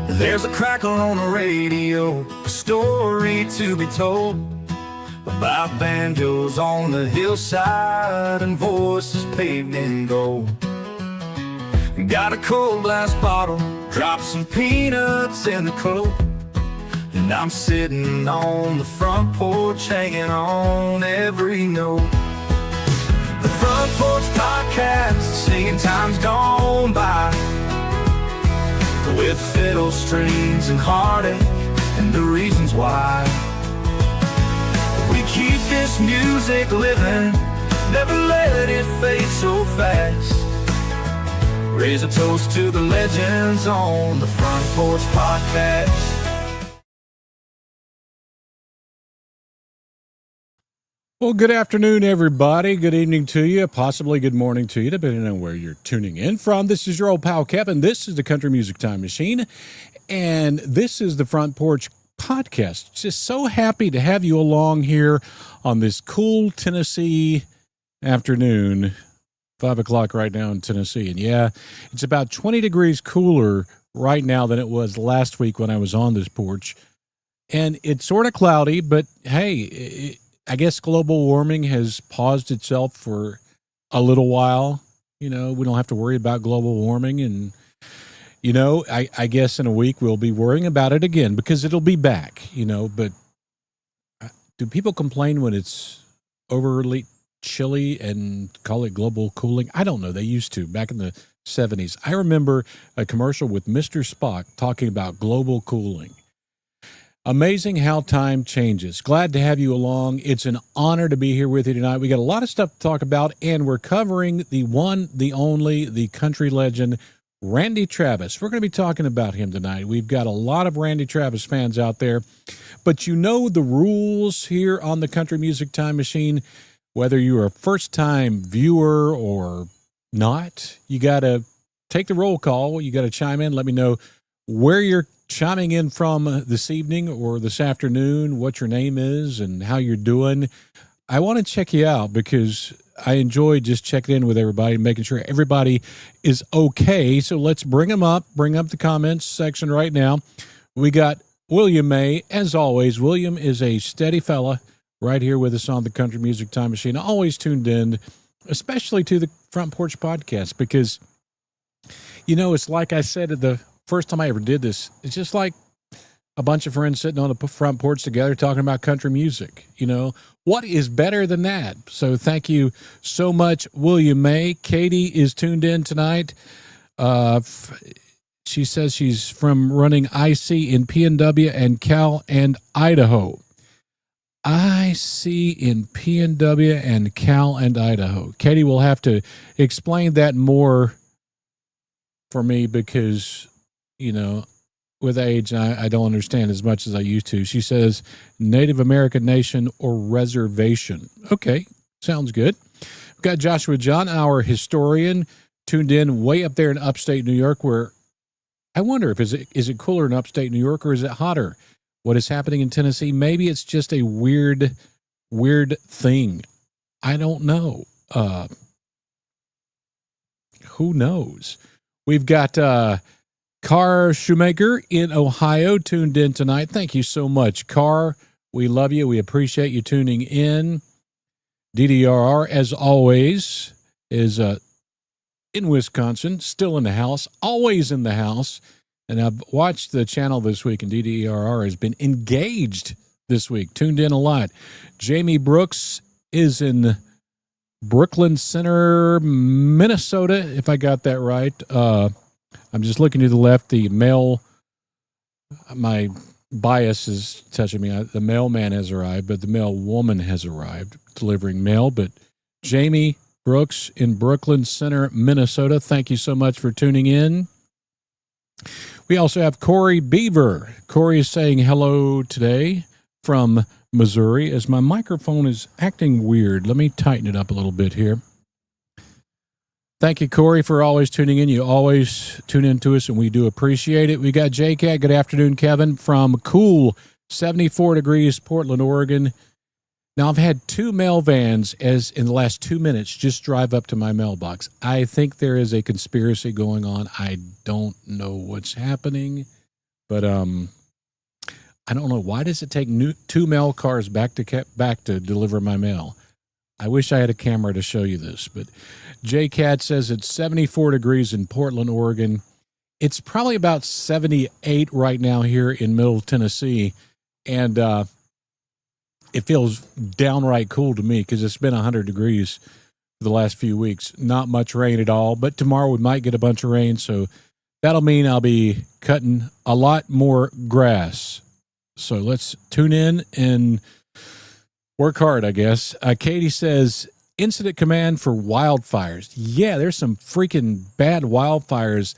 There's a crackle on the radio, a story to be told about banjos on the hillside and voices paved in gold. Got a cold glass bottle, drop some peanuts in the coat, and I'm sitting on the front porch hanging on every note. The Front Porch Podcast, singing times gone by, with fiddle strings and heartache and the reasons why. We keep this music living, never let it fade so fast. Raise a toast to the legends on the Front Porch Podcast. Well, good afternoon, everybody. Good evening to you, possibly good morning to you, depending on where you're tuning in from. This is your old pal, Kevin. This is the Country Music Time Machine, and this is the Front Porch Podcast. Just so happy to have you along here on this cool Tennessee afternoon, 5 o'clock right now in Tennessee. And yeah, it's about 20 degrees cooler right now than it was last week when I was on this porch. And it's sort of cloudy, but hey, I guess global warming has paused itself for a little while. You know, we don't have to worry about global warming. And, you know, I guess in a week we'll be worrying about it again because it'll be back, you know. But do people complain when it's overly chilly and call it global cooling? I don't know. They used to back in the 70s. I remember a commercial with Mr. Spock talking about global cooling. Amazing how time changes. Glad to have you along. It's an honor to be here with you tonight. We got a lot of stuff to talk about, and we're covering the one, the only, the country legend, Randy Travis. We're going to be talking about him tonight. We've got a lot of Randy Travis fans out there, but you know the rules here on the Country Music Time Machine. Whether you're a first-time viewer or not, you got to take the roll call. You got to chime in. Let me know where you're chiming in from this evening or this afternoon, what your name is and how you're doing. I want to check you out because I enjoy just checking in with everybody and making sure everybody is okay. So let's bring up the comments section right now. We got William May. As always, William is a steady fella right here with us on the Country Music Time Machine. Always tuned in, especially to the Front Porch Podcast because, you know, it's like I said at the first time I ever did this, it's just like a bunch of friends sitting on the front porch together talking about country music. You know, what is better than that? So thank you so much, William May. Katie is tuned in tonight. She says she's from running IC in PNW and Cal and Idaho. IC in PNW and Cal and Idaho. Katie will have to explain that more for me because, you know, with age, I don't understand as much as I used to. She says Native American nation or reservation. Okay, sounds good. We've got Joshua John, our historian, tuned in way up there in upstate New York, where I wonder if is it cooler in upstate New York or is it hotter? What is happening in Tennessee? Maybe it's just a weird thing. I don't know. Who knows? We've got Carr Shoemaker in Ohio tuned in tonight. Thank you so much, Carr. We love you. We appreciate you tuning in. DDRR, as always, is in Wisconsin, still in the house, always in the house. And I've watched the channel this week, and DDRR has been engaged this week, tuned in a lot. Jamie Brooks is in Brooklyn Center, Minnesota, if I got that right. I'm just looking to the left. The mail, my bias is touching me. The mailman has arrived, but the mail woman has arrived delivering mail. But Jamie Brooks in Brooklyn Center, Minnesota, thank you so much for tuning in. We also have Corey Beaver. Corey is saying hello today from Missouri as my microphone is acting weird. Let me tighten it up a little bit here. Thank you, Corey, for always tuning in. You always tune in to us, and we do appreciate it. We got JCat. Good afternoon, Kevin, from cool 74 degrees, Portland, Oregon. Now, I've had 2 mail vans as in the last 2 minutes just drive up to my mailbox. I think there is a conspiracy going on. I don't know what's happening, But I don't know, why does it take two mail cars back to deliver my mail? I wish I had a camera to show you this, but J Cat says it's 74 degrees in Portland, Oregon. It's probably about 78 right now here in Middle Tennessee, and it feels downright cool to me because it's been 100 degrees for the last few weeks. Not much rain at all, but tomorrow we might get a bunch of rain, so that'll mean I'll be cutting a lot more grass. So let's tune in and work hard, I guess. Katie says, incident command for wildfires. Yeah, there's some freaking bad wildfires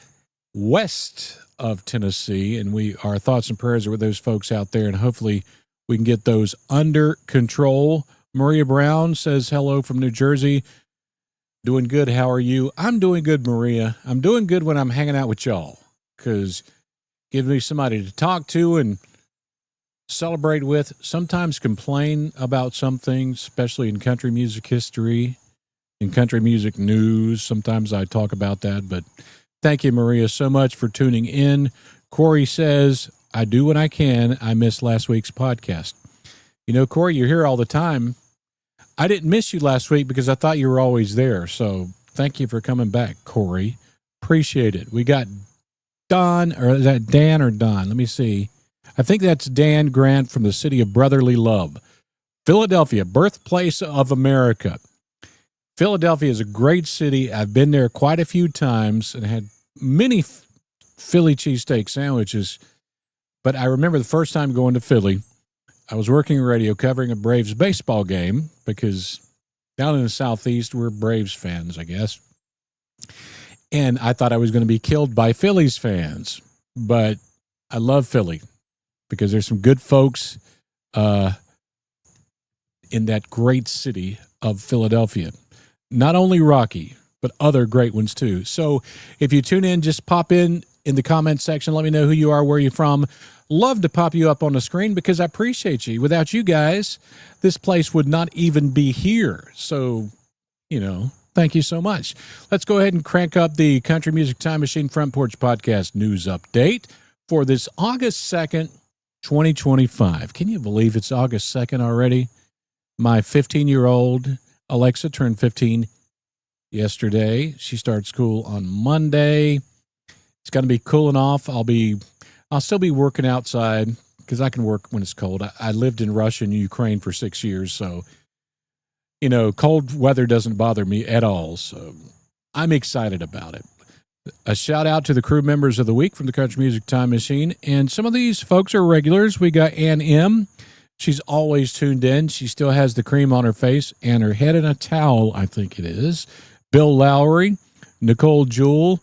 west of Tennessee, and our thoughts and prayers are with those folks out there, and hopefully we can get those under control. Maria Brown says hello from New Jersey. Doing good. How are you? I'm doing good, Maria. I'm doing good when I'm hanging out with y'all, because give me somebody to talk to and celebrate with. Sometimes complain about some things, especially in country music history, in country music news. Sometimes I talk about that, but thank you, Maria, so much for tuning in. Corey says, I do when I can. I missed last week's podcast. You know, Corey, you're here all the time. I didn't miss you last week because I thought you were always there. So thank you for coming back, Corey. Appreciate it. We got Don, or is that Dan or Don? Let me see. I think that's Dan Grant from the city of brotherly love. Philadelphia, birthplace of America. Philadelphia is a great city. I've been there quite a few times and had many Philly cheesesteak sandwiches. But I remember the first time going to Philly, I was working radio covering a Braves baseball game because down in the Southeast, we're Braves fans, I guess. And I thought I was going to be killed by Phillies fans. But I love Philly because there's some good folks in that great city of Philadelphia. Not only Rocky, but other great ones too. So if you tune in, just pop in the comment section. Let me know who you are, where you're from. Love to pop you up on the screen because I appreciate you. Without you guys, this place would not even be here. So, you know, thank you so much. Let's go ahead and crank up the Country Music Time Machine Front Porch Podcast news update for this August 2nd, 2025. Can you believe it's August 2nd already? My 15-year-old Alexa turned 15 yesterday. She starts school on Monday. It's going to be cooling off. I'll still be working outside because I can work when it's cold. I lived in Russia and Ukraine for 6 years, so, you know, cold weather doesn't bother me at all. So I'm excited about it. A shout out to the crew members of the week from the Country Music Time Machine. And some of these folks are regulars. We got Ann M. She's always tuned in. She still has the cream on her face and her head in a towel, I think it is. Bill Lowry, Nicole Jewell,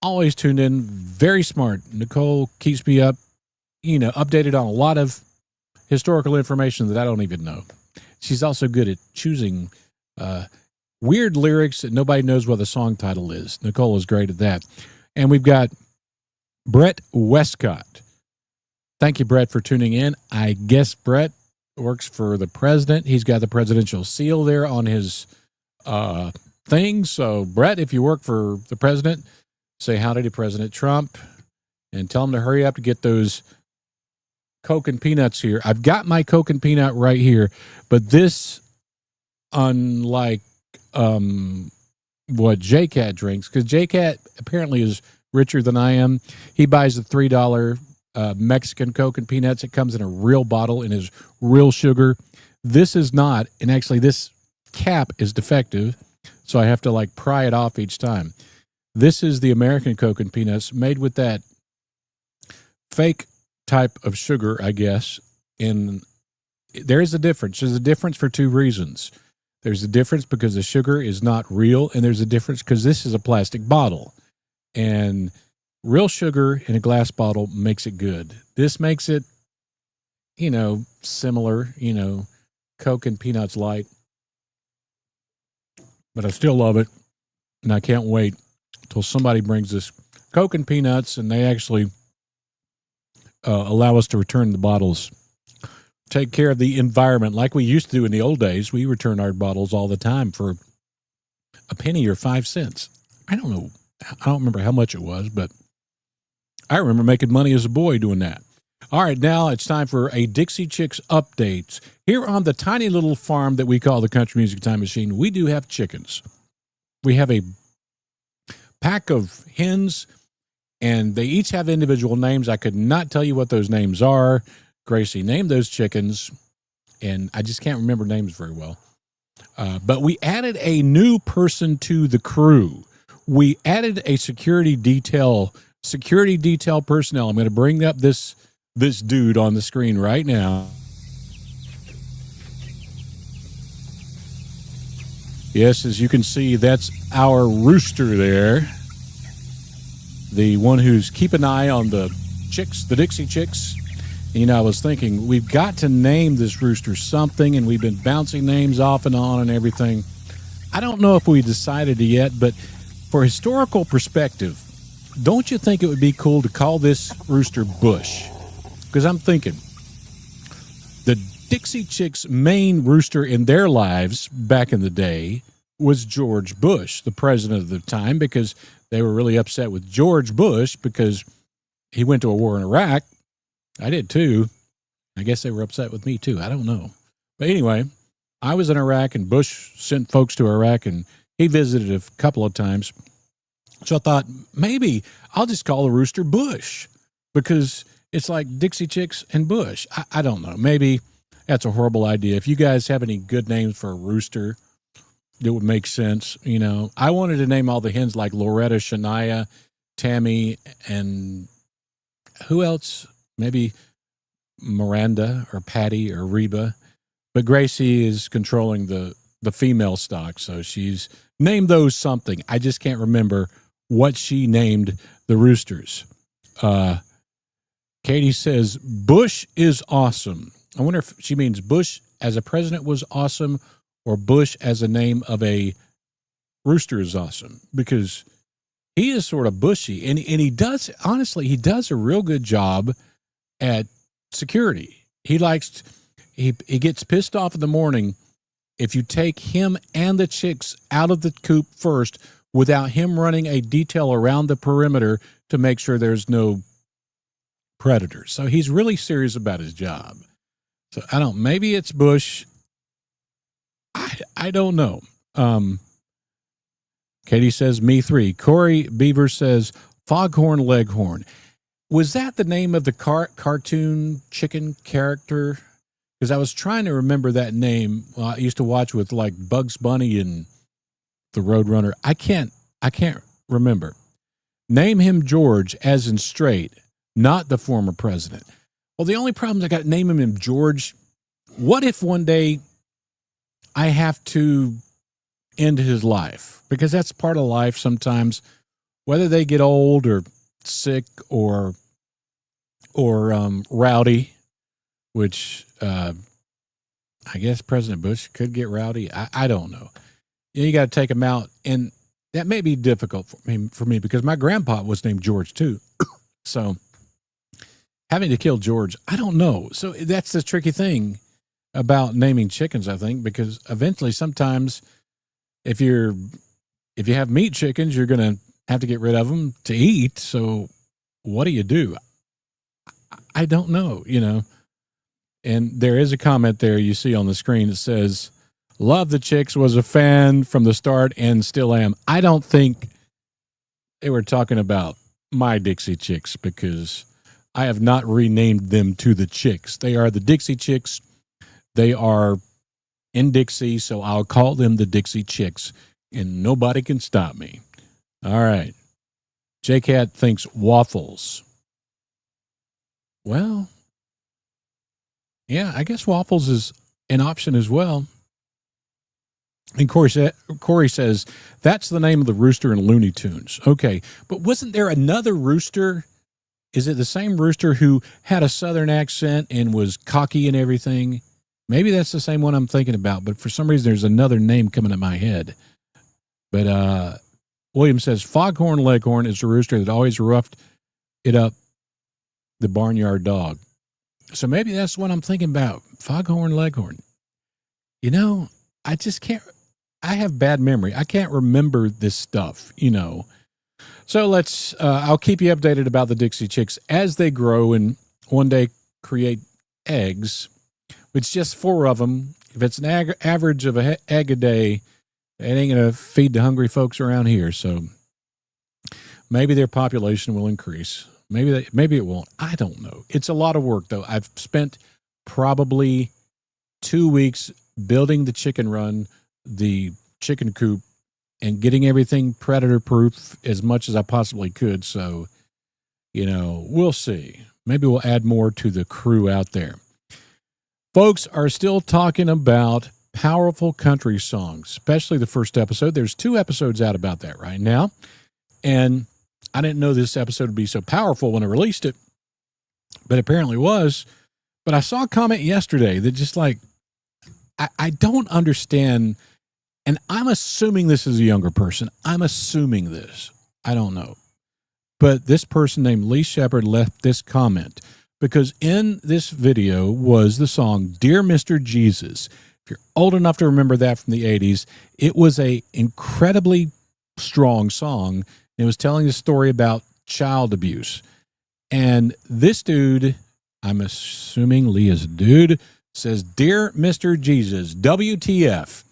always tuned in, very smart. Nicole keeps me updated on a lot of historical information that I don't even know. She's also good at choosing weird lyrics that nobody knows what the song title is. Nicole is great at that. And we've got Brett Westcott. Thank you, Brett, for tuning in. I guess Brett works for the president. He's got the presidential seal there on his thing. So, Brett, if you work for the president, say howdy to President Trump and tell him to hurry up to get those Coke and peanuts here. I've got my Coke and peanut right here, but this, unlike what J-Cat drinks, because J-Cat apparently is richer than I am. He buys the $3 Mexican Coke and peanuts. It comes in a real bottle and is real sugar. This is not, and actually this cap is defective, so I have to pry it off each time. This is the American Coke and peanuts made with that fake type of sugar, I guess. And there is a difference. There's a difference for two reasons. There's a difference because the sugar is not real, and there's a difference because this is a plastic bottle. And real sugar in a glass bottle makes it good. This makes it, similar, Coke and peanuts light. But I still love it, and I can't wait until somebody brings this Coke and peanuts and they actually allow us to return the bottles. Take care of the environment like we used to do in the old days. We return our bottles all the time for a penny or 5 cents. I don't know. I don't remember how much it was, but I remember making money as a boy doing that. All right, now it's time for a Dixie Chicks update. Here on the tiny little farm that we call the Country Music Time Machine, we do have chickens. We have a pack of hens, and they each have individual names. I could not tell you what those names are. Gracie named those chickens, and I just can't remember names very well. But we added a new person to the crew. We added a security detail personnel. I'm going to bring up this dude on the screen right now. Yes, as you can see, that's our rooster there. The one who's keeping an eye on the chicks, the Dixie Chicks. You know, I was thinking, we've got to name this rooster something, and we've been bouncing names off and on and everything. I don't know if we decided it yet, but for historical perspective, don't you think it would be cool to call this rooster Bush? Because I'm thinking, the Dixie Chicks' main rooster in their lives back in the day was George Bush, the president of the time, because they were really upset with George Bush because he went to a war in Iraq. I did too. I guess they were upset with me too. I don't know. But anyway, I was in Iraq, and Bush sent folks to Iraq, and he visited a couple of times. So I thought, maybe I'll just call the rooster Bush because it's like Dixie Chicks and Bush. I don't know. Maybe that's a horrible idea. If you guys have any good names for a rooster that would make sense, you know. I wanted to name all the hens like Loretta, Shania, Tammy, and who else? Maybe Miranda or Patty or Reba. But Gracie is controlling the female stock, so she's named those something. I just can't remember what she named the roosters. Katie says, Bush is awesome. I wonder if she means Bush as a president was awesome or Bush as a name of a rooster is awesome, because he is sort of bushy, and he does, honestly, he does a real good job at security. He gets pissed off in the morning if you take him and the chicks out of the coop first without him running a detail around the perimeter to make sure there's no predators. So he's really serious about his job. So maybe it's Bush. I don't know. Katie says, me three. Corey Beaver says, Foghorn Leghorn. Was that the name of the cartoon chicken character? Because I was trying to remember that name. Well, I used to watch with like Bugs Bunny and the Roadrunner. I can't remember. Name him George, as in straight, not the former president. Well, the only problem is I got to name him George. What if one day I have to end his life? Because that's part of life sometimes, whether they get old or sick or rowdy, which I guess President Bush could get rowdy. I don't know. You got to take him out, and that may be difficult for me because my grandpa was named George too. So having to kill George, I don't know. So that's the tricky thing about naming chickens, I think, because eventually sometimes if you have meat chickens, you're going to have to get rid of them to eat. So what do? I don't know, you know. And there is a comment there you see on the screen that says, love the chicks, was a fan from the start and still am. I don't think they were talking about my Dixie Chicks because I have not renamed them to the Chicks. They are the Dixie Chicks. They are in Dixie, so I'll call them the Dixie Chicks, and nobody can stop me. All right. J-Cat thinks waffles. Well, yeah, I guess waffles is an option as well. And Corey says, that's the name of the rooster in Looney Tunes. Okay, but wasn't there another rooster? Is it the same rooster who had a southern accent and was cocky and everything? Maybe that's the same one I'm thinking about, but for some reason there's another name coming in my head. But William says, Foghorn Leghorn is a rooster that always roughed it up the barnyard dog. So maybe that's what I'm thinking about, Foghorn Leghorn. You know, I have bad memory. I can't remember this stuff, you know. So I'll keep you updated about the Dixie Chicks as they grow and one day create eggs. It's just 4 of them. If it's an average of an egg a day, it ain't going to feed the hungry folks around here. So maybe their population will increase. Maybe it won't. I don't know. It's a lot of work, though. I've spent probably 2 weeks building the chicken run, the chicken coop, and getting everything predator-proof as much as I possibly could. So, we'll see. Maybe we'll add more to the crew out there. Folks are still talking about powerful country songs, especially the first episode. There's 2 episodes out about that right now. And I didn't know this episode would be so powerful when I released it, but apparently was. But I saw a comment yesterday that just I don't understand, and I'm assuming this is a younger person. I'm assuming this. I don't know. But this person named Lee Shepard left this comment because in this video was the song Dear Mr. Jesus. If you're old enough to remember that from the 80s, it was a incredibly strong song. It was telling a story about child abuse. And this dude, I'm assuming Lee is a dude, says, Dear Mr. Jesus, WTF.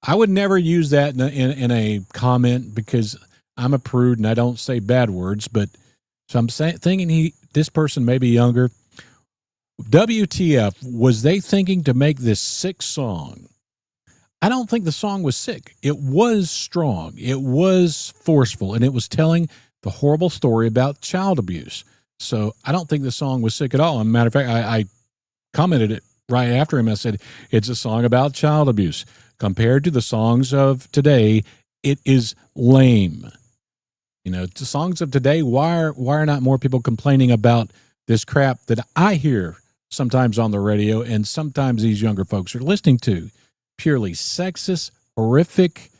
I would never use that in a comment because I'm a prude and I don't say bad words. But so I'm thinking this person may be younger. WTF, was they thinking to make this sick song? I don't think the song was sick. It was strong. It was forceful, and it was telling the horrible story about child abuse. So I don't think the song was sick at all. As a matter of fact, I commented it right after him. I said, it's a song about child abuse. Compared to the songs of today, it is lame. The songs of today, why are not more people complaining about this crap that I hear sometimes on the radio and sometimes these younger folks are listening to? Purely sexist, horrific,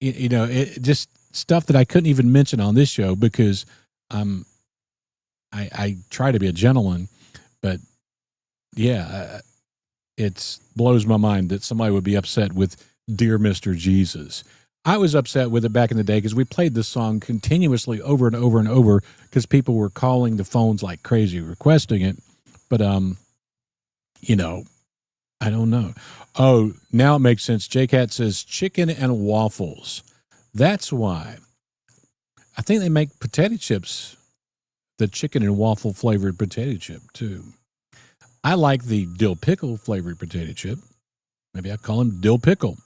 it just stuff that I couldn't even mention on this show because I try to be a gentleman, but yeah, it blows my mind that somebody would be upset with Dear Mr. Jesus. I was upset with it back in the day because we played this song continuously over and over and over because people were calling the phones like crazy requesting it. But, I don't know. Oh, now it makes sense. J-Cat says chicken and waffles. That's why. I think they make potato chips, the chicken and waffle flavored potato chip, too. I like the dill pickle flavored potato chip. Maybe I call him dill pickle.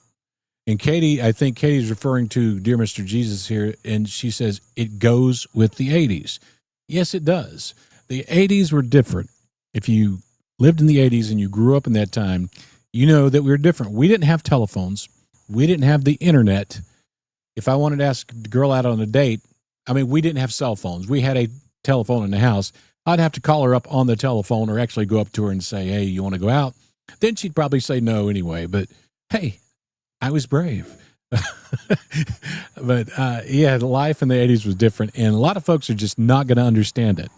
And Katie, I think Katie's referring to Dear Mr. Jesus here, and she says it goes with the 80s. Yes, it does. The 80s were different. If you lived in the 80s and you grew up in that time, you know that we were different. We didn't have telephones. We didn't have the internet. If I wanted to ask a girl out on a date, we didn't have cell phones. We had a telephone in the house. I'd have to call her up on the telephone or actually go up to her and say, hey, you want to go out? Then she'd probably say no anyway. But, hey, I was brave. But, life in the 80s was different. And a lot of folks are just not going to understand it.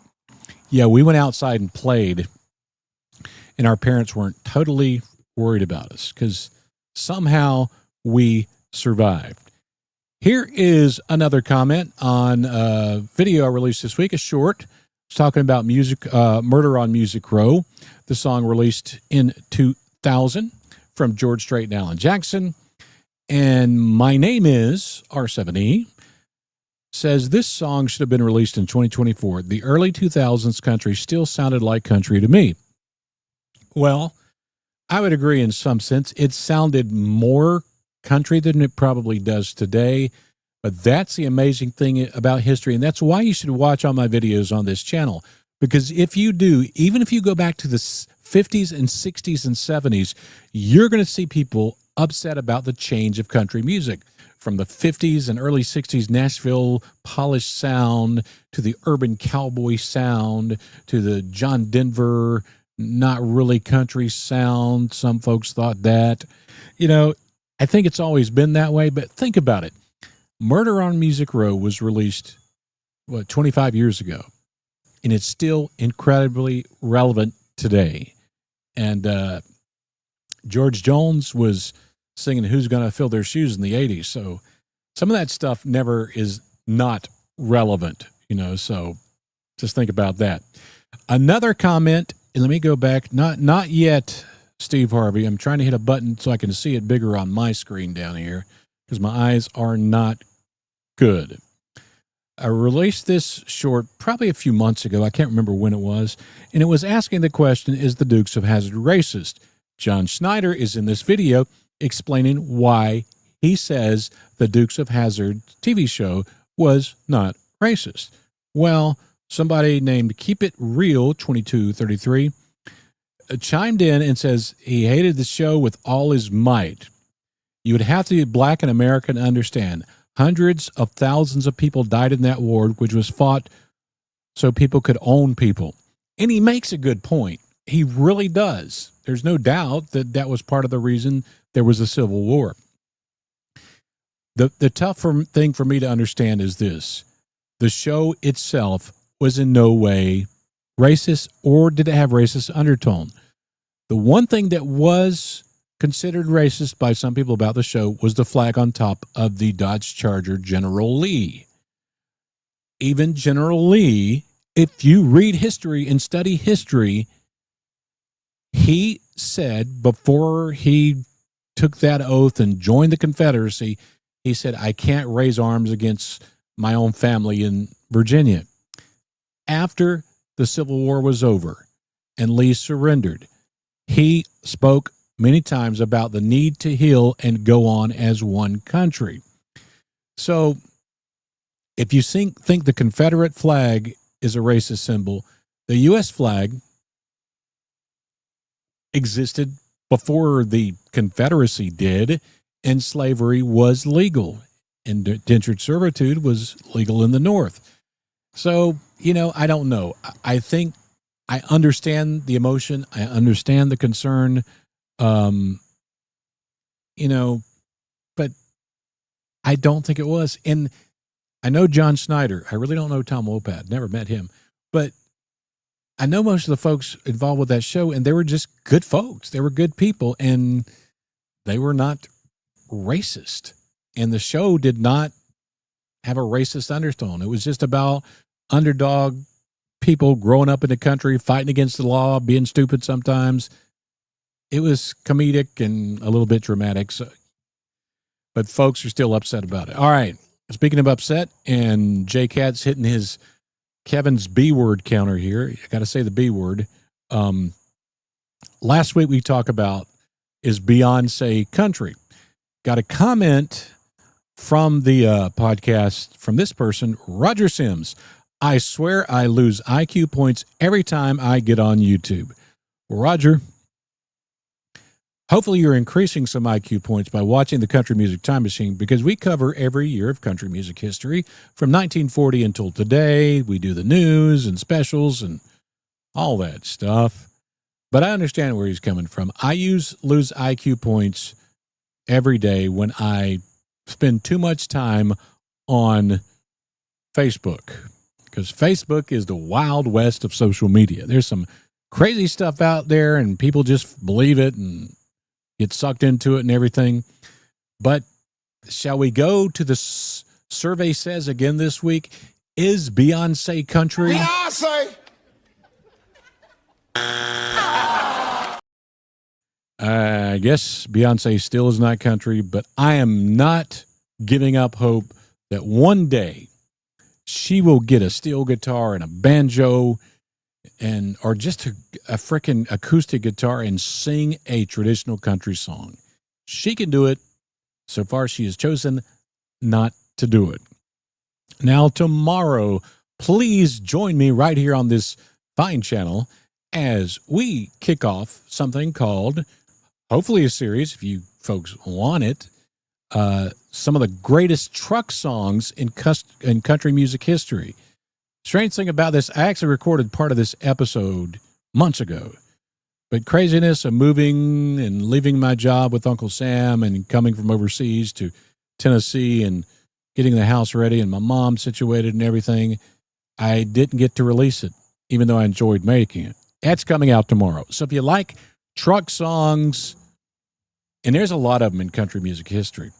Yeah, we went outside and played, and our parents weren't totally worried about us because somehow we survived. Here is another comment on a video I released this week, a short. It's talking about music, Murder on Music Row, the song released in 2000 from George Strait and Alan Jackson. And My Name Is R7E says this song should have been released in 2024. The early 2000s country still sounded like country to me. Well, I would agree in some sense. It sounded more country than it probably does today. But that's the amazing thing about history. And that's why you should watch all my videos on this channel. Because if you do, even if you go back to the 50s and 60s and 70s, you're going to see people upset about the change of country music. From the 50s and early 60s Nashville polished sound to the urban cowboy sound to the John Denver not really country sound. Some folks thought that. I think it's always been that way, but think about it. Murder on Music Row was released, 25 years ago, and it's still incredibly relevant today. And George Jones was singing Who's Gonna Fill Their Shoes in the 80s. So some of that stuff never is not relevant, so just think about that. Another comment, and let me go back, not yet, Steve Harvey. I'm trying to hit a button so I can see it bigger on my screen down here because my eyes are not good. I released this short probably a few months ago. I can't remember when it was. And it was asking the question, is the Dukes of Hazzard racist? John Schneider is in this video explaining why he says the Dukes of Hazzard TV show was not racist. Well, somebody named Keep It Real 2233 chimed in and says he hated the show with all his might. You would have to be black in America to understand. Hundreds of thousands of people died in that war, which was fought so people could own people. And he makes a good point. He really does. There's no doubt that that was part of the reason there was a civil war. The tough thing for me to understand is this. The show itself was in no way racist, or did it have racist undertone? The one thing that was considered racist by some people about the show was the flag on top of the Dodge Charger General Lee. Even General Lee, if you read history and study history, he said before he took that oath and joined the Confederacy, he said, I can't raise arms against my own family in Virginia. After the Civil War was over and Lee surrendered, he spoke many times about the need to heal and go on as one country. So if you think the Confederate flag is a racist symbol, the U.S. flag existed before the Confederacy did, and slavery was legal. Indentured servitude was legal in the North. So, I don't know. I think I understand the emotion. I understand the concern. But I don't think it was. And I know John Schneider. I really don't know Tom Wopat. Never met him. But I know most of the folks involved with that show, and they were just good folks. They were good people, and they were not racist. And the show did not have a racist undertone. It was just about underdog people growing up in the country, fighting against the law, being stupid sometimes. It was comedic and a little bit dramatic, but folks are still upset about it. All right. Speaking of upset, and J Cat's hitting his Kevin's B word counter here. I got to say the B word. Last week we talked about, is Beyonce country? Got a comment from the podcast from this person, Roger Sims. I swear I lose IQ points every time I get on YouTube. Well, Roger, hopefully you're increasing some IQ points by watching the Country Music Time Machine, because we cover every year of country music history from 1940 until today. We do the news and specials and all that stuff. But I understand where he's coming from. I lose IQ points every day when I spend too much time on Facebook, because Facebook is the wild west of social media. There's some crazy stuff out there, and people just believe it and get sucked into it and everything. But shall we go to the survey says again this week? Is Beyonce country? Beyonce! I guess Beyonce still is not country, but I am not giving up hope that one day she will get a steel guitar and a banjo or just a freaking acoustic guitar and sing a traditional country song. She can do it. So far, she has chosen not to do it. Now, tomorrow, please join me right here on this fine channel as we kick off something called, hopefully a series, if you folks want it, some of the greatest truck songs in country music history. Strange thing about this, I actually recorded part of this episode months ago. But craziness of moving and leaving my job with Uncle Sam and coming from overseas to Tennessee and getting the house ready and my mom situated and everything, I didn't get to release it, even though I enjoyed making it. That's coming out tomorrow. So if you like truck songs, and there's a lot of them in country music history.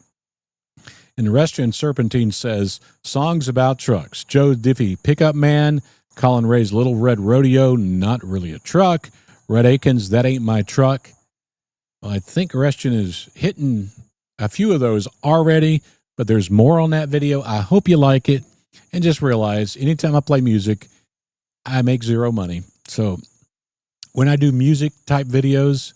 And Restaurant Serpentine says, songs about trucks. Joe Diffie, Pickup Man. Colin Ray's Little Red Rodeo, not really a truck. Red Akins, That Ain't My Truck. Well, I think Restaurant is hitting a few of those already, but there's more on that video. I hope you like it. And just realize, anytime I play music, I make zero money. So when I do music type videos,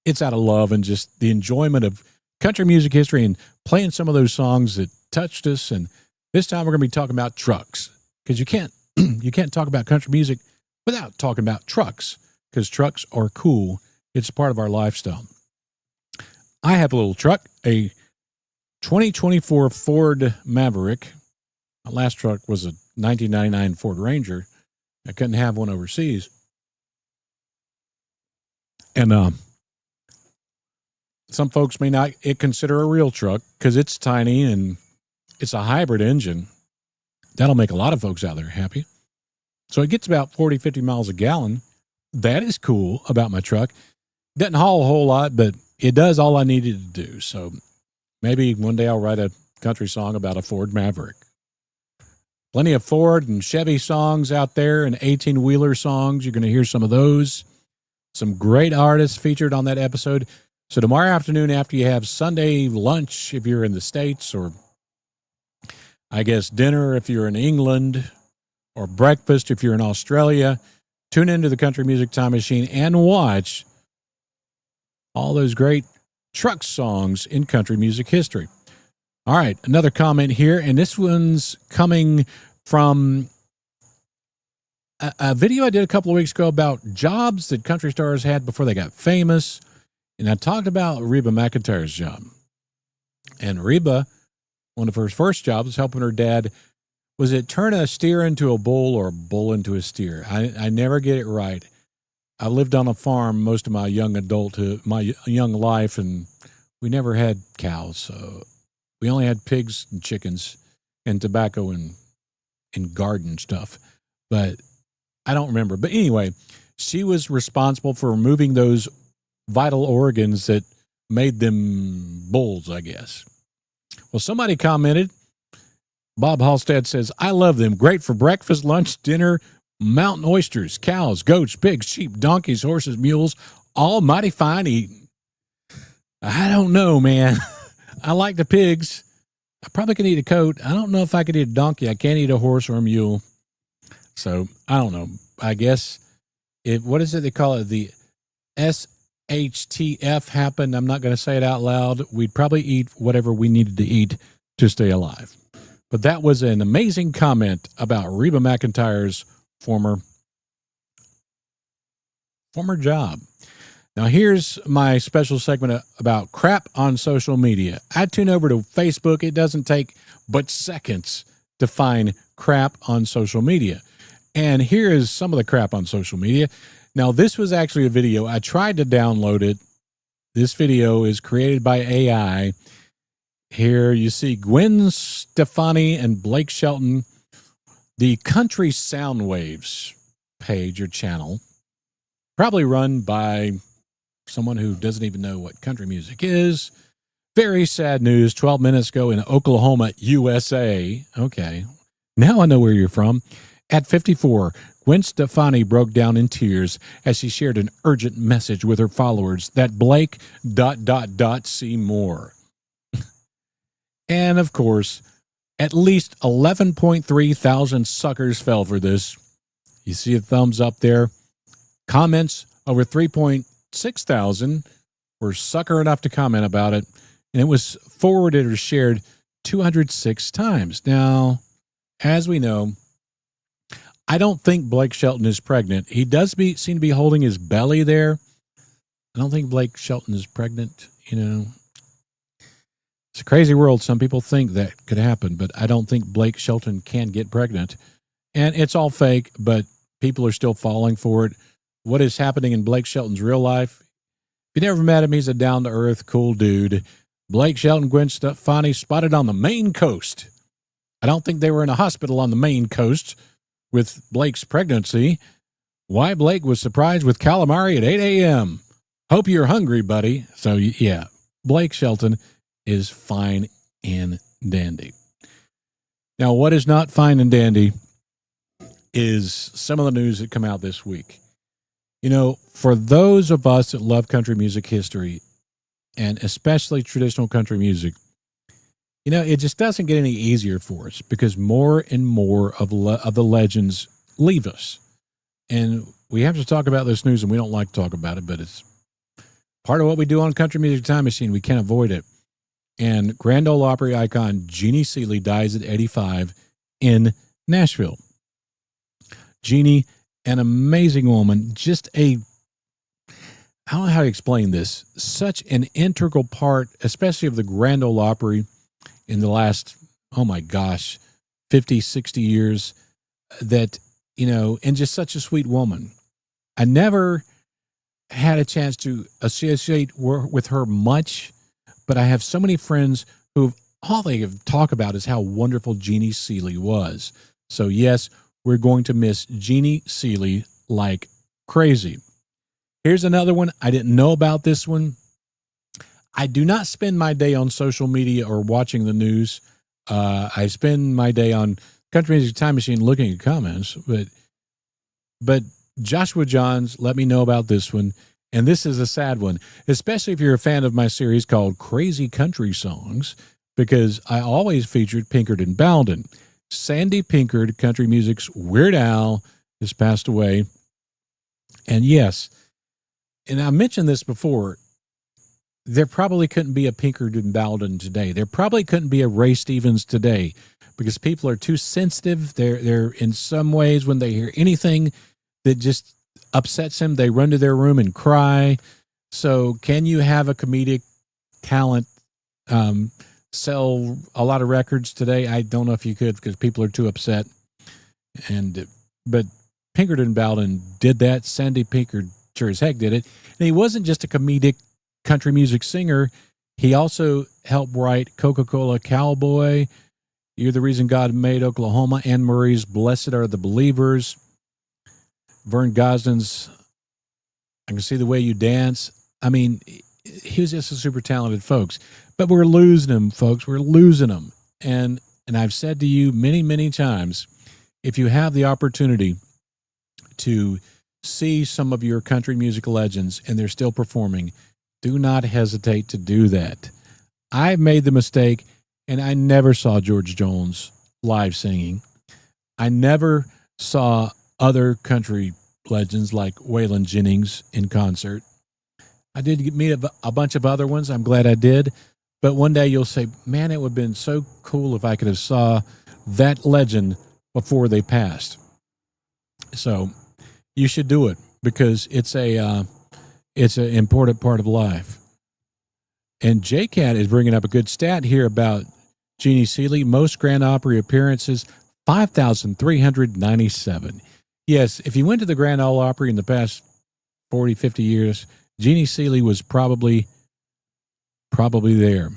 it's out of love and just the enjoyment of country music history and playing some of those songs that touched us. And this time we're going to be talking about trucks, because you can't talk about country music without talking about trucks, because trucks are cool. It's a part of our lifestyle. I have a little truck, a 2024 Ford Maverick. My last truck was a 1999 Ford Ranger. I couldn't have one overseas. And some folks may not consider a real truck because it's tiny and it's a hybrid engine. That'll make a lot of folks out there happy. So it gets about 40, 50 miles a gallon. That is cool about my truck. Doesn't haul a whole lot, but it does all I needed to do. So maybe one day I'll write a country song about a Ford Maverick. Plenty of Ford and Chevy songs out there and 18-wheeler songs. You're going to hear some of those. Some great artists featured on that episode. So tomorrow afternoon, after you have Sunday lunch, if you're in the States, or I guess dinner if you're in England, or breakfast if you're in Australia, tune into the Country Music Time Machine and watch all those great truck songs in country music history. All right, another comment here, and this one's coming from a video I did a couple of weeks ago about jobs that country stars had before they got famous, and I talked about Reba McEntire's job. And Reba, one of her first jobs, helping her dad, was it turn a steer into a bull or a bull into a steer? I never get it right. I lived on a farm most of my young adulthood, my young life, and we never had cows, so we only had pigs and chickens and tobacco and garden stuff. But I don't remember. But anyway, she was responsible for removing those vital organs that made them bulls, I guess. Well, somebody commented, Bob Halstead says, I love them. Great for breakfast, lunch, dinner, mountain oysters, cows, goats, pigs, sheep, donkeys, horses, mules, all mighty fine eating. I don't know, man. I like the pigs. I probably could eat a goat. I don't know if I could eat a donkey. I can't eat a horse or a mule. So I don't know. I guess what is it they call it? The SHTF happened. I'm not going to say it out loud. We'd probably eat whatever we needed to eat to stay alive. But that was an amazing comment about Reba McEntire's former job. Now, here's my special segment about crap on social media. I tune over to Facebook. It doesn't take but seconds to find crap on social media. And here is some of the crap on social media. Now, this was actually a video. I tried to download it. This video is created by AI. Here you see Gwen Stefani and Blake Shelton, the Country Sound Waves page or channel, probably run by someone who doesn't even know what country music is. Very sad news 12 minutes ago in Oklahoma, USA. Okay, now I know where you're from. At 54, Gwen Stefani broke down in tears as she shared an urgent message with her followers that Blake ... see more. And, of course, at least 11.3 thousand suckers fell for this. You see a thumbs up there. Comments, over 3.6 thousand were sucker enough to comment about it. And it was forwarded or shared 206 times. Now, as we know, I don't think Blake Shelton is pregnant. He does seem to be holding his belly there. I don't think Blake Shelton is pregnant, you know. It's a crazy world. Some people think that could happen, but I don't think Blake Shelton can get pregnant. And it's all fake, but people are still falling for it. What is happening in Blake Shelton's real life? If you never met him, he's a down-to-earth, cool dude. Blake Shelton, Gwen Stefani spotted on the Maine coast. I don't think they were in a hospital on the Maine coast with Blake's pregnancy. Why Blake was surprised with calamari at 8 a.m. Hope you're hungry, buddy. So, yeah, Blake Shelton is fine and dandy. Now, what is not fine and dandy is some of the news that come out this week. You know, for those of us that love country music history, and especially traditional country music, you know, it just doesn't get any easier for us because more and more of the legends leave us. And we have to talk about this news, and we don't like to talk about it, but it's part of what we do on Country Music Time Machine. We can't avoid it. And Grand Ole Opry icon Jeannie Seely dies at 85 in Nashville. Jeannie, an amazing woman, I don't know how to explain this, such an integral part, especially of the Grand Ole Opry in the last, oh my gosh, 50, 60 years, that, you know, and just such a sweet woman. I never had a chance to associate with her much, but I have so many friends who all they have talk about is how wonderful Jeannie Seely was. So yes, we're going to miss Jeannie Seely like crazy. Here's another one. I didn't know about this one. I do not spend my day on social media or watching the news. I spend my day on Country Music Time Machine looking at comments, but Joshua Johns let me know about this one, and this is a sad one, especially if you're a fan of my series called Crazy Country Songs, because I always featured Pinkard and Bowden. Sandy Pinkard, country music's Weird Al, has passed away. And yes, and I mentioned this before, there probably couldn't be a Pinkard and Bowden today. There probably couldn't be a Ray Stevens today because people are too sensitive. They're in some ways, when they hear anything that just upsets them, they run to their room and cry. So can you have a comedic talent sell a lot of records today? I don't know if you could because people are too upset. But Pinkard and Bowden did that. Sandy Pinkard sure as heck did it. And he wasn't just a comedic country music singer. He also helped write Coca-Cola Cowboy, You're the Reason God Made Oklahoma, Anne Murray's Blessed Are the Believers, Vern Goslin's I Can See the Way You Dance. I mean, he was just a super talented folks. But we're losing him, folks. We're losing him. And I've said to you many, many times, if you have the opportunity to see some of your country music legends and they're still performing, do not hesitate to do that. I made the mistake, and I never saw George Jones live singing. I never saw other country legends like Waylon Jennings in concert. I did meet a bunch of other ones. I'm glad I did. But one day you'll say, man, it would have been so cool if I could have saw that legend before they passed. So you should do it because it's an important part of life. And JCat is bringing up a good stat here about Jeannie Seely. Most Grand Opry appearances, 5,397. Yes, if you went to the Grand Ole Opry in the past 40, 50 years, Jeannie Seely was probably there.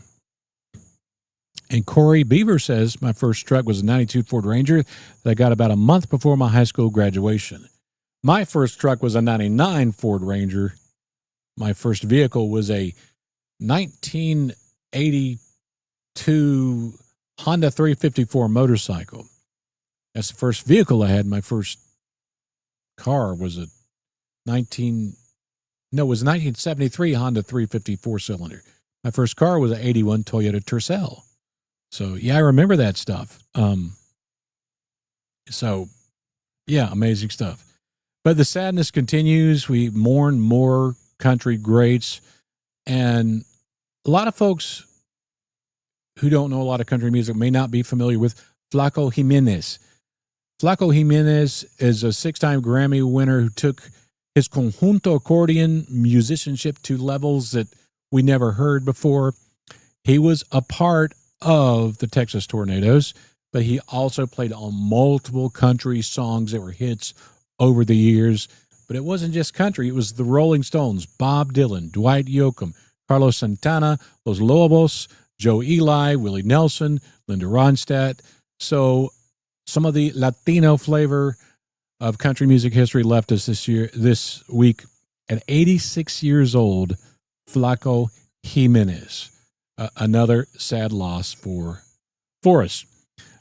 And Corey Beaver says, my first truck was a 92 Ford Ranger that I got about a month before my high school graduation. My first truck was a 99 Ford Ranger. My first vehicle was a 1982 Honda 354 motorcycle. That's the first vehicle I had. My first car was a 1973 Honda 354 cylinder. My first car was an 81 Toyota Tercel. So, yeah, I remember that stuff. Amazing stuff. But the sadness continues. We mourn more country greats. And a lot of folks who don't know a lot of country music may not be familiar with Flaco Jimenez. Flaco Jimenez is a 6-time Grammy winner who took his conjunto accordion musicianship to levels that we never heard before. He was a part of the Texas Tornadoes, but he also played on multiple country songs that were hits over the years. But it wasn't just country. It was the Rolling Stones, Bob Dylan, Dwight Yoakam, Carlos Santana, Los Lobos, Joe Ely, Willie Nelson, Linda Ronstadt. So some of the Latino flavor of country music history left us this week at 86 years old. Flaco Jimenez, another sad loss for for us.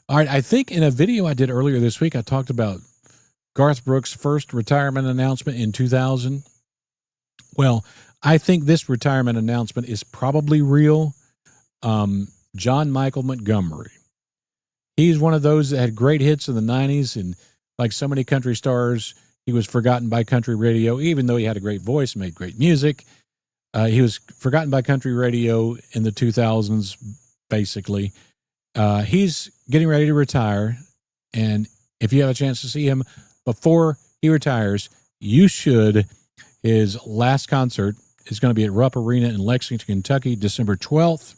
All right, I think in a video I did earlier this week, I talked about Garth Brooks' first retirement announcement in 2000. Well, I think this retirement announcement is probably real. John Michael Montgomery. He's one of those that had great hits in the 90s, and like so many country stars, he was forgotten by country radio, even though he had a great voice, made great music. He was forgotten by country radio in the 2000s, basically. He's getting ready to retire, and if you have a chance to see him before he retires, you should. His last concert is going to be at Rupp Arena in Lexington, Kentucky, December 12th.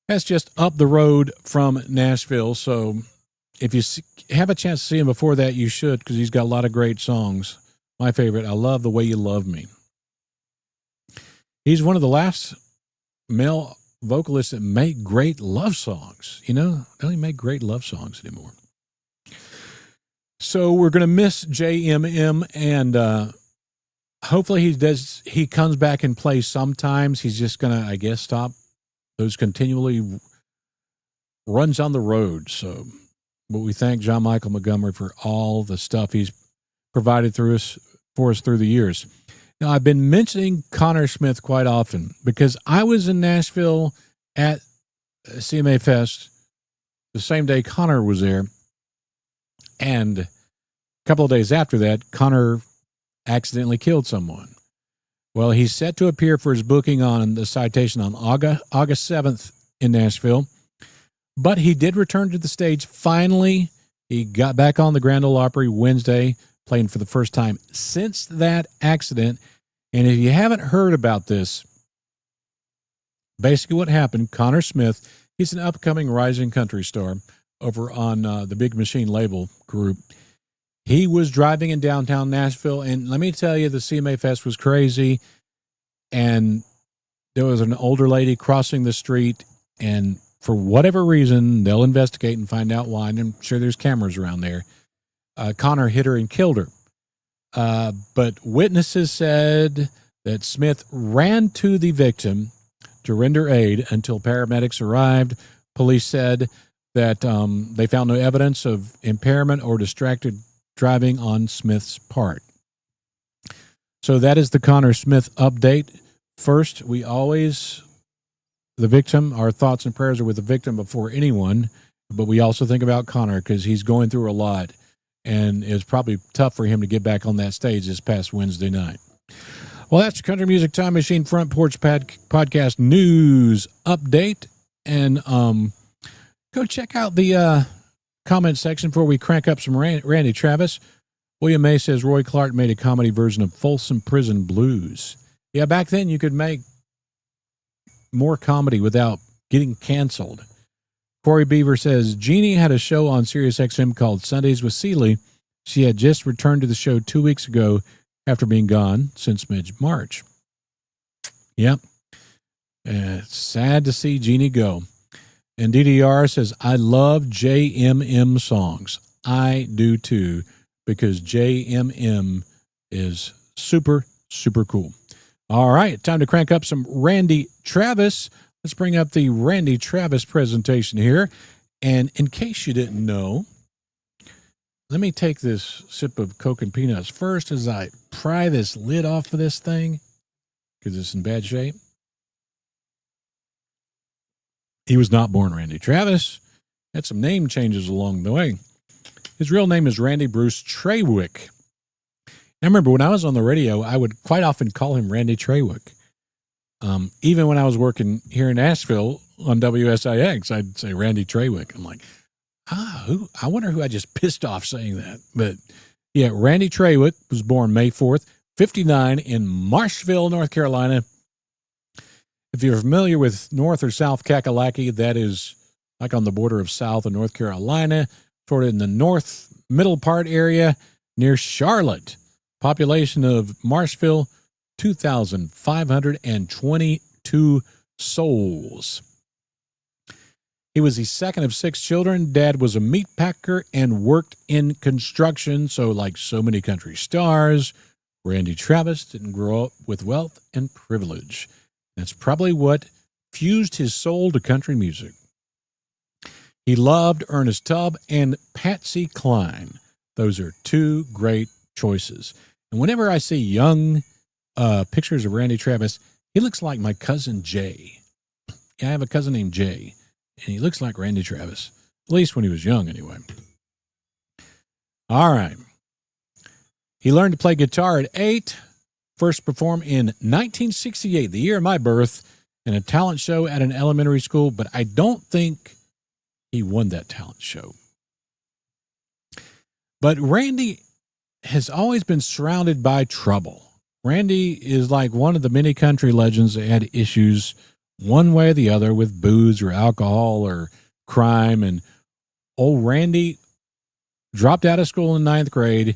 That's just up the road from Nashville, so if you have a chance to see him before that, you should, because he's got a lot of great songs. My favorite, I Love the Way You Love Me. He's one of the last male vocalists that make great love songs. You know, they don't make great love songs anymore. So we're going to miss JMM, and hopefully he comes back and plays sometimes. He's just going to, I guess, stop those continually runs on the road. So, but we thank John Michael Montgomery for all the stuff he's provided for us through the years. Now, I've been mentioning Connor Smith quite often because I was in Nashville at CMA Fest the same day Connor was there. And a couple of days after that, Connor accidentally killed someone. Well, he's set to appear for his booking on the Citation on August 7th in Nashville. But he did return to the stage. Finally, he got back on the Grand Ole Opry Wednesday, playing for the first time since that accident. And if you haven't heard about this, basically what happened, Connor Smith, he's an upcoming rising country star over on the Big Machine label group. He was driving in downtown Nashville, and let me tell you, the CMA Fest was crazy, and there was an older lady crossing the street, and for whatever reason, they'll investigate and find out why, and I'm sure there's cameras around there. Connor hit her and killed her. But witnesses said that Smith ran to the victim to render aid until paramedics arrived. Police said that they found no evidence of impairment or distracted driving on Smith's part. So that is the Connor Smith update. First, the victim, our thoughts and prayers are with the victim before anyone, but we also think about Connor because he's going through a lot, and it's probably tough for him to get back on that stage this past Wednesday night. Well, that's Country Music Time Machine Front Porch Podcast News Update, and go check out the comment section before we crank up some Randy Travis. William May says Roy Clark made a comedy version of Folsom Prison Blues. Yeah, back then you could make more comedy without getting canceled. Corey Beaver says Jeannie had a show on SiriusXM called Sundays with Seeley. She had just returned to the show 2 weeks ago after being gone since mid-March. Yep. It's sad to see Jeannie go. And DDR says, I love JMM songs. I do too, because JMM is super, super cool. All right, time to crank up some Randy Travis. Let's bring up the Randy Travis presentation here. And in case you didn't know, let me take this sip of Coke and Peanuts first as I pry this lid off of this thing, because it's in bad shape. He was not born Randy Travis. Had some name changes along the way. His real name is Randy Bruce Trawick. I remember when I was on the radio, I would quite often call him Randy Trawick. Even when I was working here in Nashville on WSIX, I'd say Randy Trawick. I'm like, I wonder who I just pissed off saying that. But yeah, Randy Trawick was born May 4th, 1959 in Marshville, North Carolina. If you're familiar with North or South Kakalaki, that is like on the border of South and North Carolina, sort of in the north middle part area near Charlotte. Population of Marshville, 2,522 souls. He was the second of 6 children. Dad was a meat packer and worked in construction. So like so many country stars, Randy Travis didn't grow up with wealth and privilege. That's probably what fused his soul to country music. He loved Ernest Tubb and Patsy Cline. Those are two great choices. And whenever I see young pictures of Randy Travis, he looks like my cousin Jay. Yeah, I have a cousin named Jay, and he looks like Randy Travis, at least when he was young anyway. All right. He learned to play guitar at 8, first performed in 1968, the year of my birth, in a talent show at an elementary school, but I don't think he won that talent show. But Randy has always been surrounded by trouble. Randy is like one of the many country legends that had issues one way or the other with booze or alcohol or crime. And old Randy dropped out of school in 9th grade.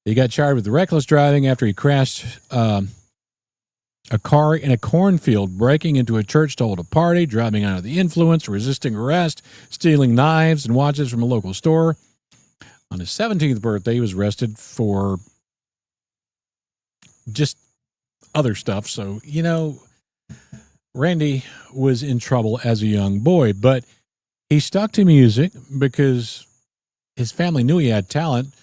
He got charged with reckless driving after he crashed a car in a cornfield, breaking into a church to hold a party, driving under the influence, resisting arrest, stealing knives and watches from a local store. On his 17th birthday, he was arrested for just other stuff. So, Randy was in trouble as a young boy, but he stuck to music because his family knew he had talent.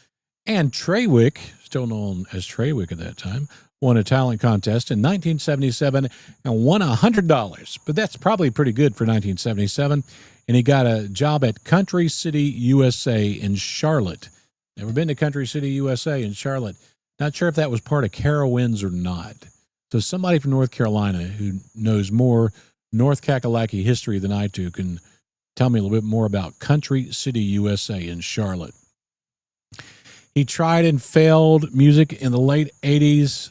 And Treywick, still known as Treywick at that time, won a talent contest in 1977 and won $100. But that's probably pretty good for 1977. And he got a job at Country City, USA in Charlotte. Never been to Country City, USA in Charlotte. Not sure if that was part of Carowinds or not. So somebody from North Carolina who knows more North Kakalaki history than I do can tell me a little bit more about Country City, USA in Charlotte. He tried and failed music in the late 80s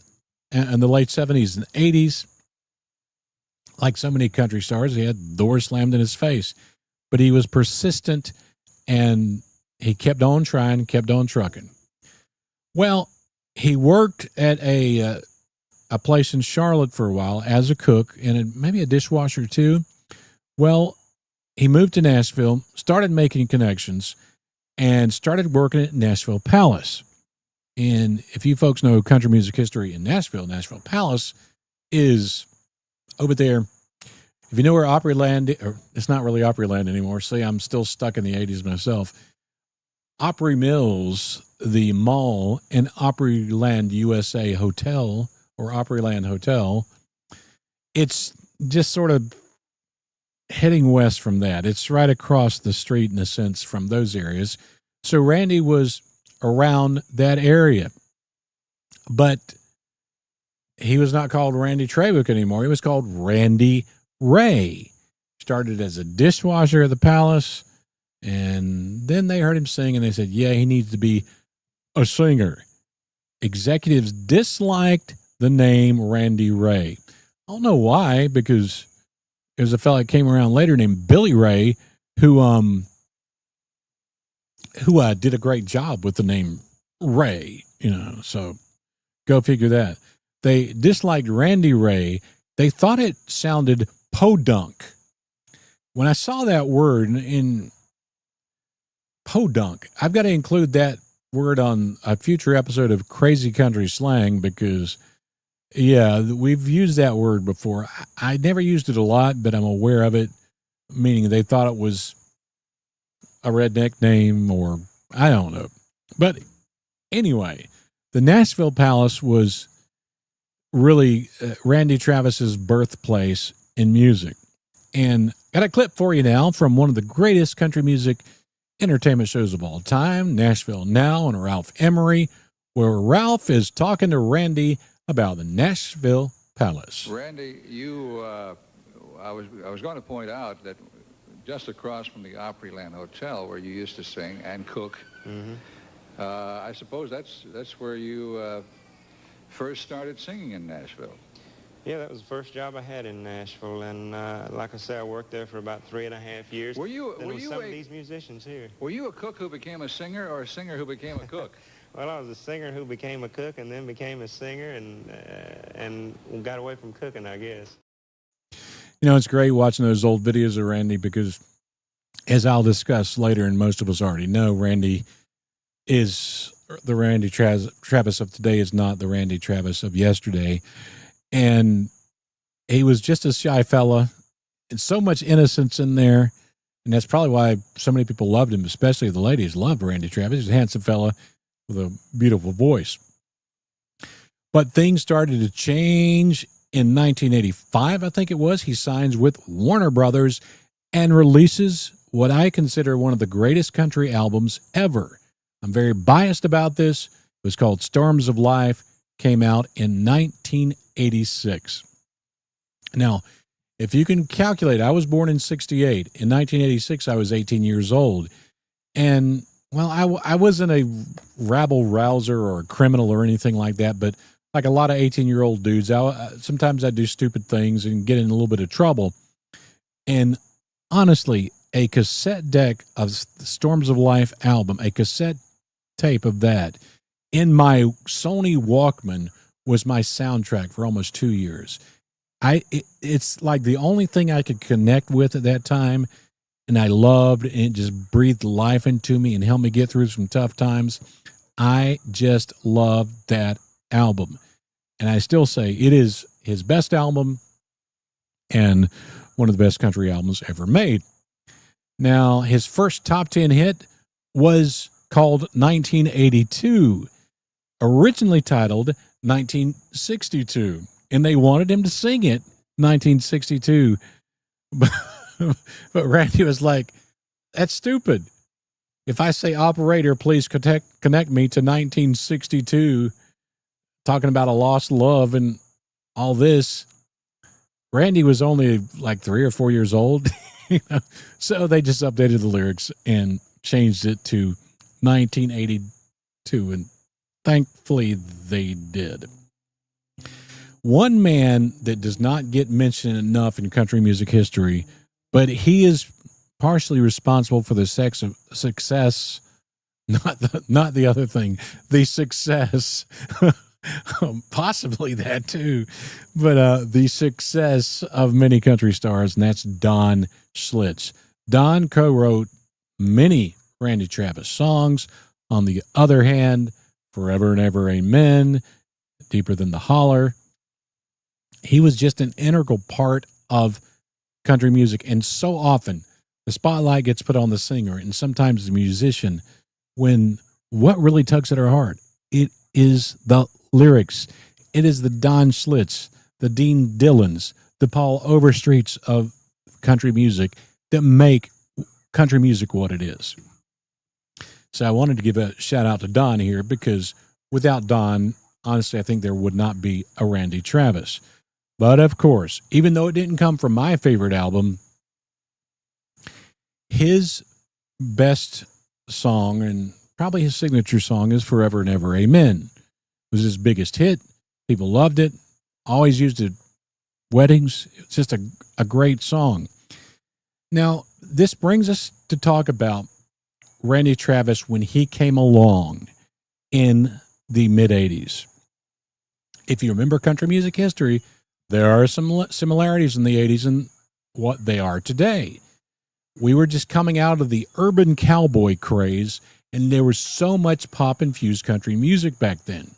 and the late 70s and 80s. Like so many country stars, he had doors slammed in his face. But he was persistent, and he kept on trying, kept on trucking. Well, he worked at a place in Charlotte for a while as a cook and maybe a dishwasher too. Well, he moved to Nashville, started making connections, and started working at Nashville Palace. And if you folks know country music history in Nashville, Nashville Palace is over there. If you know where Opryland, or it's not really Opryland anymore. See, I'm still stuck in the 80s myself. Opry Mills, the mall, and Opryland USA Hotel, or Opryland Hotel, it's just sort of heading west from that. It's right across the street, in a sense, from those areas. So Randy was around that area. But he was not called Randy Treywick anymore. He was called Randy Ray. Started as a dishwasher at the Palace, and then they heard him sing, and they said, yeah, he needs to be a singer. Executives disliked the name Randy Ray. I don't know why, because there's a fella that came around later named Billy Ray who did a great job with the name Ray, so go figure that. They disliked Randy Ray. They thought it sounded podunk. When I saw that word in podunk, I've got to include that word on a future episode of Crazy Country Slang because, yeah, we've used that word before. I never used it a lot, but I'm aware of it, meaning they thought it was a redneck name or I don't know. But anyway, the Nashville Palace was really Randy Travis's birthplace in music. And got a clip for you now from one of the greatest country music entertainment shows of all time, Nashville Now, and Ralph Emery, where Ralph is talking to Randy about the Nashville Palace. Randy, I was going to point out that just across from the Opryland Hotel where you used to sing and cook, I suppose that's where you first started singing in Nashville. Yeah, that was the first job I had in Nashville, and like I said, I worked there for about 3.5 years. Were you some of these musicians here? Were you a cook who became a singer, or a singer who became a cook? Well, I was a singer who became a cook, and then became a singer, and got away from cooking, I guess. It's great watching those old videos of Randy because, as I'll discuss later, and most of us already know, Randy is the Randy Travis of today is not the Randy Travis of yesterday. And he was just a shy fella, and so much innocence in there, And that's probably why so many people loved him, especially the ladies loved Randy Travis. He's a handsome fella with a beautiful voice. But things started to change in 1985, I think it was. He signs with Warner Brothers and releases what I consider one of the greatest country albums ever. I'm very biased about this. It was called Storms of Life, came out in 1986. Now, if you can calculate, I was born in 68. In 1986, I was 18 years old. And, well, I wasn't a rabble-rouser or a criminal or anything like that, but like a lot of 18-year-old dudes, sometimes I do stupid things and get in a little bit of trouble. And honestly, a cassette deck of the Storms of Life album, a cassette tape of that in my Sony Walkman was my soundtrack for almost 2 years. It's like the only thing I could connect with at that time, and I loved, and it just breathed life into me and helped me get through some tough times. I just loved that album, and I still say it is his best album and one of the best country albums ever made. Now, his first top 10 hit was called 1982, originally titled 1962, and they wanted him to sing it 1962, but Randy was like, that's stupid. If I say, operator, please connect me to 1962, talking about a lost love and all this, Randy was only like 3 or 4 years old. So they just updated the lyrics and changed it to 1982, and thankfully they did. One man that does not get mentioned enough in country music history, but he is partially responsible for the success, not the other thing, the success, possibly that too, but the success of many country stars, and that's Don Schlitz. Don co-wrote many Randy Travis songs. On the other hand, Forever and Ever Amen, Deeper Than the Holler. He was just an integral part of country music, and so often the spotlight gets put on the singer and sometimes the musician when what really tugs at our heart, it is the lyrics. It is the Don Schlitz, the Dean Dillons, the Paul Overstreets of country music that make country music what it is. So I wanted to give a shout out to Don here, because without Don, honestly, I think there would not be a Randy Travis. But of course, even though it didn't come from my favorite album, his best song, and probably his signature song, is Forever and Ever Amen. It was his biggest hit. People loved it. Always used it at weddings. It's just a great song. Now, this brings us to talk about Randy Travis when he came along in the mid-'80s. If you remember country music history, there are some similarities in the 80s and what they are today. We were just coming out of the urban cowboy craze, and there was so much pop-infused country music back then.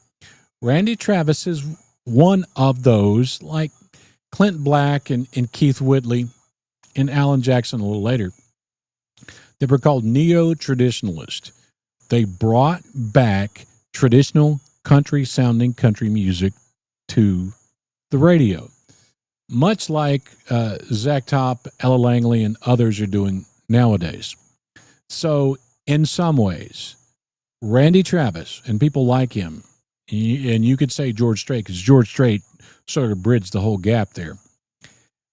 Randy Travis is one of those, like Clint Black and Keith Whitley and Alan Jackson a little later. They were called neo-traditionalists. They brought back traditional country-sounding country music to the radio, much like Zach Top, Ella Langley, and others are doing nowadays. So in some ways, Randy Travis and people like him, and you could say George Strait, because George Strait sort of bridged the whole gap there.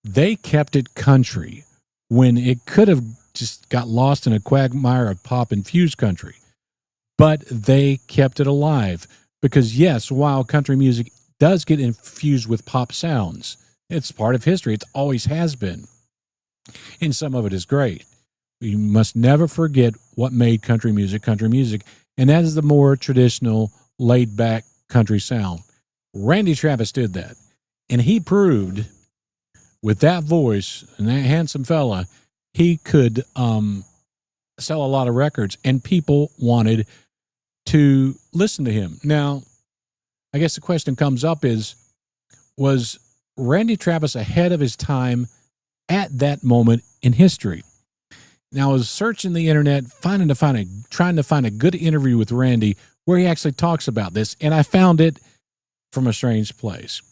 They kept it country when it could have just got lost in a quagmire of pop-infused country. But they kept it alive because, yes, while country music does get infused with pop sounds, it's part of history. It always has been. And some of it is great. You must never forget what made country music, and that is the more traditional, laid-back country sound. Randy Travis did that, and he proved with that voice and that handsome fella, he could sell a lot of records, and people wanted to listen to him. Now, I guess the question comes up is, was Randy Travis ahead of his time at that moment in history? Now I was searching the internet, trying to find a good interview with Randy where he actually talks about this, and I found it from a strange place.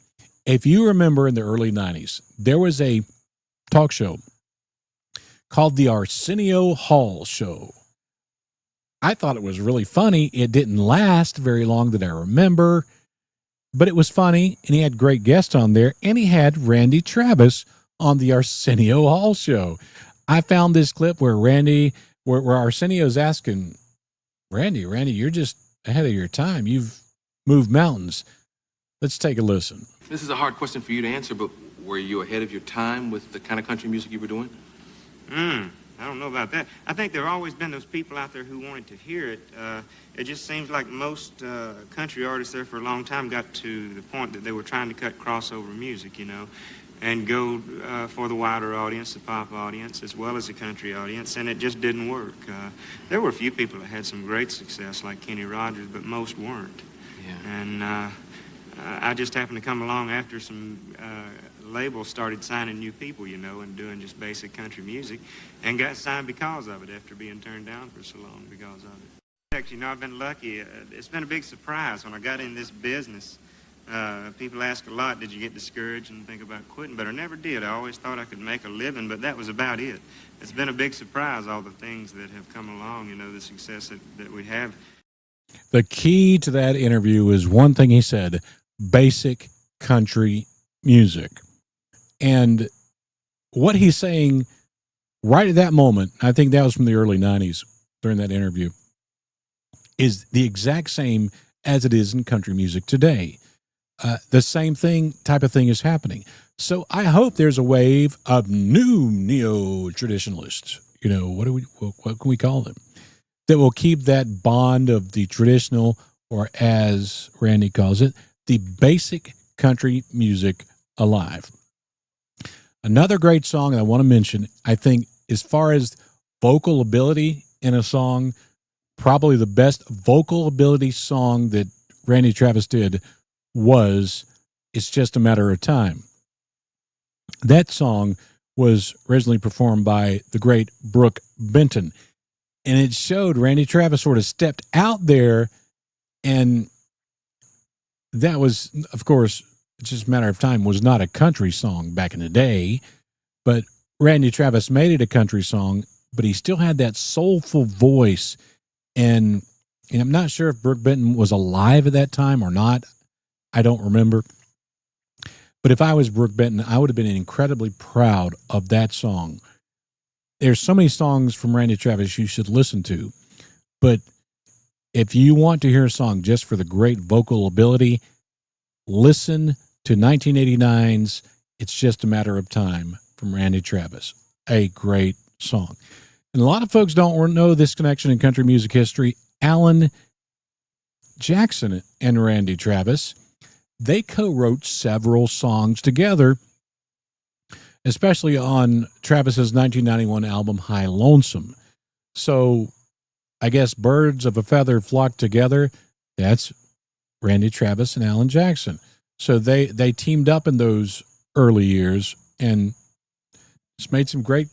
If you remember in the early 90s, there was a talk show called the Arsenio Hall Show. I thought it was really funny. It didn't last very long that I remember, but it was funny, and he had great guests on there, and he had Randy Travis on the Arsenio Hall Show. I found this clip where where Arsenio's asking, Randy, you're just ahead of your time. You've moved mountains. Let's take a listen. This is a hard question for you to answer, but were you ahead of your time with the kind of country music you were doing? I don't know about that. I think there have always been those people out there who wanted to hear it. It just seems like most country artists there for a long time got to the point that they were trying to cut crossover music, and go for the wider audience, the pop audience, as well as the country audience, and it just didn't work. There were a few people that had some great success, like Kenny Rogers, but most weren't. Yeah. And I just happened to come along after some labels started signing new people, and doing just basic country music, and got signed because of it after being turned down for so long because of it. Actually, I've been lucky. It's been a big surprise when I got in this business. People ask a lot, did you get discouraged and think about quitting? But I never did. I always thought I could make a living, but that was about it. It's been a big surprise, all the things that have come along, the success that we have. The key to that interview is one thing he said, basic country music. And what he's saying right at that moment, I think that was from the early 90s during that interview, is the exact same as it is in country music today. The same type of thing is happening. So I hope there's a wave of new neo-traditionalists, what can we call them, that will keep that bond of the traditional, or as Randy calls it, the basic country music alive. Another great song I want to mention, I think, as far as vocal ability in a song, probably the best vocal ability song that Randy Travis did was It's Just a Matter of Time. That song was originally performed by the great Brooke Benton, and it showed Randy Travis sort of stepped out there, and that was, of course, It's Just a Matter of Time was not a country song back in the day, but Randy Travis made it a country song, but he still had that soulful voice, and I'm not sure if Brooke Benton was alive at that time or not. I don't remember. But if I was Brooke Benton, I would have been incredibly proud of that song. There's so many songs from Randy Travis you should listen to, but if you want to hear a song just for the great vocal ability, listen to 1989's It's Just a Matter of Time from Randy Travis. A great song. And a lot of folks don't know this connection in country music history. Alan Jackson and Randy Travis, they co-wrote several songs together, especially on Travis's 1991 album High Lonesome. So I guess birds of a feather flock together. That's Randy Travis and Alan Jackson. So they teamed up in those early years and just made some great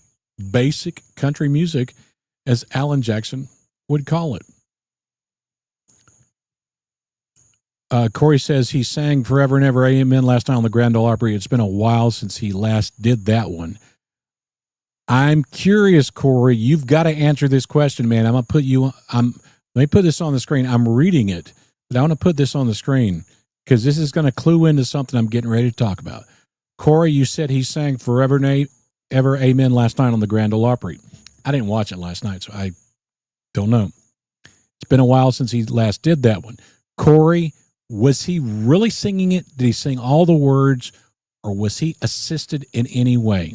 basic country music, as Alan Jackson would call it. Corey says he sang Forever and Ever Amen last night on the Grand Ole Opry. It's been a while since he last did that one. I'm curious, Corey. You've got to answer this question, man. Let me put this on the screen. I'm reading it, but I want to put this on the screen because this is going to clue into something I'm getting ready to talk about. Corey, you said he sang Forever and Ever Amen last night on the Grand Ole Opry. I didn't watch it last night, so I don't know. It's been a while since he last did that one. Corey, was he really singing it? Did he sing all the words, or was he assisted in any way?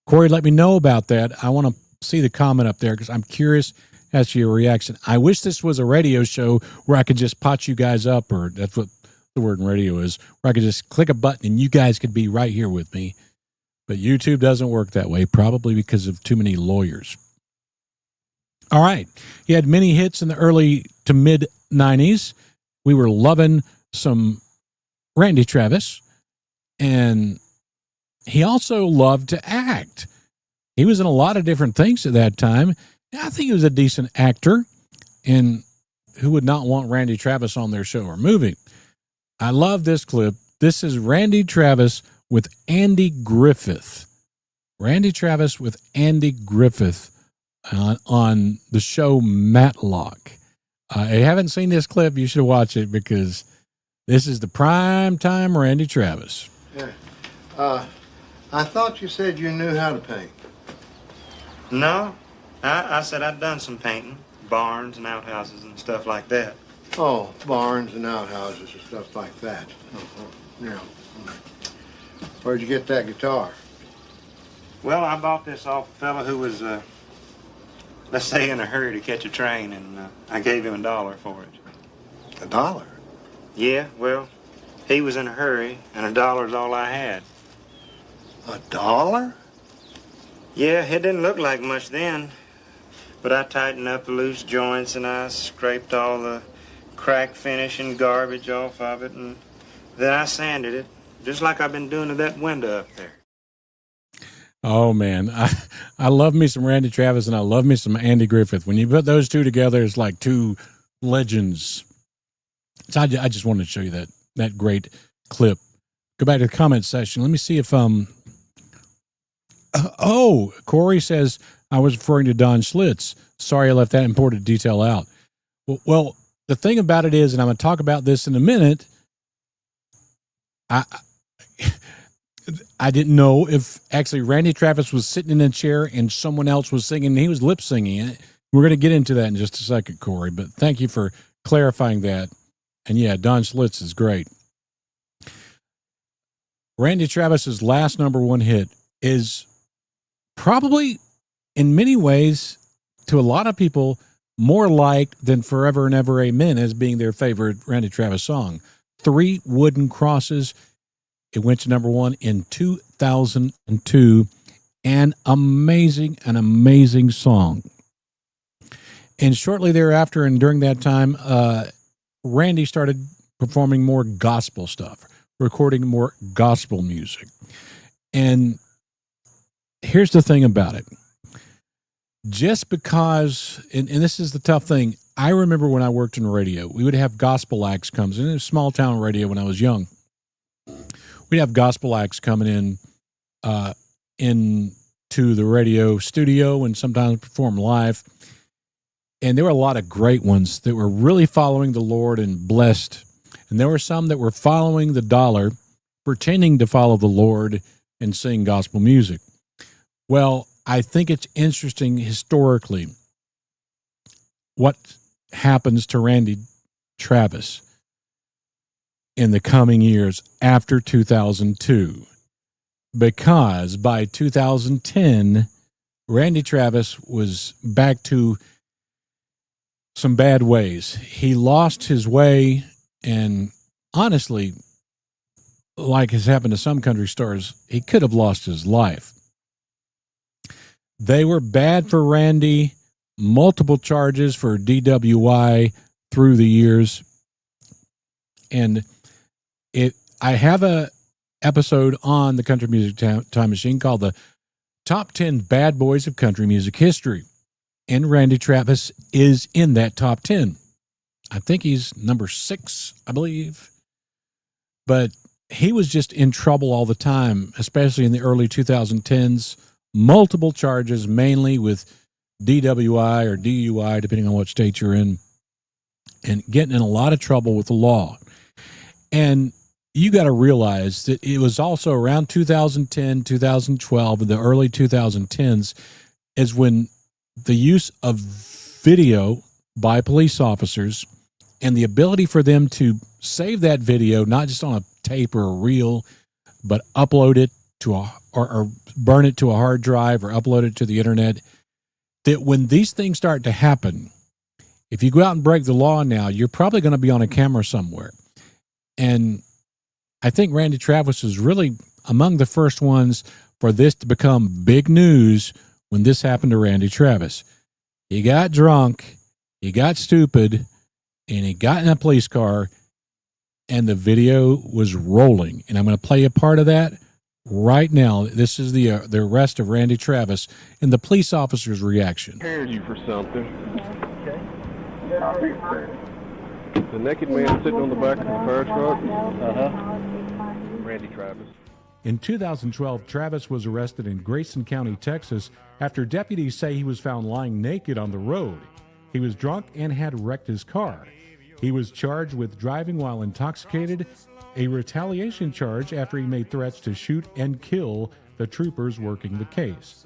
Corey, let me know about that. I want to see the comment up there because I'm curious as to your reaction. I wish this was a radio show where I could just pot you guys up, or that's what the word in radio is, where I could just click a button and you guys could be right here with me. But YouTube doesn't work that way, probably because of too many lawyers. All right. He had many hits in the early to mid 90s. We were loving some Randy Travis, and he also loved to act. He was in a lot of different things at that time. I think he was a decent actor, and who would not want Randy Travis on their show or movie? I love this clip. This is Randy Travis with Andy Griffith. Randy Travis with Andy Griffith on the show Matlock. I haven't seen this clip. You should watch it because this is the prime time Randy Travis. Yeah. I thought you said you knew how to paint. No, I said I'd done some painting, barns and outhouses and stuff like that. Oh, barns and outhouses and stuff like that. Yeah. Where'd you get that guitar? Well, I bought this off a fella who was, let's say, in a hurry to catch a train, and I gave him $1 for it. $1? Yeah, well, he was in a hurry, and $1's all I had. $1? Yeah, it didn't look like much then, but I tightened up the loose joints and I scraped all the crack finish and garbage off of it, and then I sanded it, just like I've been doing to that window up there. Oh, man. I love me some Randy Travis and I love me some Andy Griffith. When you put those two together, it's like two legends. So I just wanted to show you that great clip. Go back to the comment section. Let me see if Corey says I was referring to Don Schlitz. Sorry I left that important detail out. Well, the thing about it is, and I'm going to talk about this in a minute, I didn't know if actually Randy Travis was sitting in a chair and someone else was singing and he was lip singing it. We're going to get into that in just a second, Corey, but thank you for clarifying that. And yeah, Don Schlitz is great. Randy Travis's last number one hit is probably in many ways to a lot of people more liked than Forever and Ever Amen as being their favorite Randy Travis song. 3 Wooden Crosses. It went to number one in 2002. An amazing song. And shortly thereafter and during that time, Randy started performing more gospel stuff, recording more gospel music. And here's the thing about it. Just because, and this is the tough thing, I remember when I worked in radio, we would have gospel acts come in. It was small town radio when I was young. We'd have gospel acts coming into the radio studio and sometimes perform live. And there were a lot of great ones that were really following the Lord and blessed. And there were some that were following the dollar, pretending to follow the Lord and sing gospel music. Well, I think it's interesting historically what happens to Randy Travis in the coming years after 2002. Because by 2010, Randy Travis was back to some bad ways. He lost his way, and honestly, like has happened to some country stars, he could have lost his life. They were bad for Randy, multiple charges for DWI through the years. And I have a episode on the Country Music Time Machine called the Top 10 Bad Boys of Country Music History. And Randy Travis is in that top 10. I think he's number 6, I believe. But he was just in trouble all the time, especially in the early 2010s. Multiple charges, mainly with DWI or DUI, depending on what state you're in, and getting in a lot of trouble with the law. And you got to realize that it was also around 2010, 2012, and the early 2010s is when the use of video by police officers and the ability for them to save that video, not just on a tape or a reel, but upload it to or burn it to a hard drive or upload it to the internet, that when these things start to happen, if you go out and break the law now, you're probably going to be on a camera somewhere. And I think Randy Travis was really among the first ones for this to become big news when this happened to Randy Travis. He got drunk, he got stupid, and he got in a police car, and the video was rolling. And I'm going to play a part of that right now. This is the arrest of Randy Travis and the police officer's reaction. Prepared you for something. The naked man sitting on the back of the fire truck. Randy Travis. In 2012, Travis was arrested in Grayson County, Texas, after deputies say he was found lying naked on the road. He was drunk and had wrecked his car. He was charged with driving while intoxicated, a retaliation charge after he made threats to shoot and kill the troopers working the case.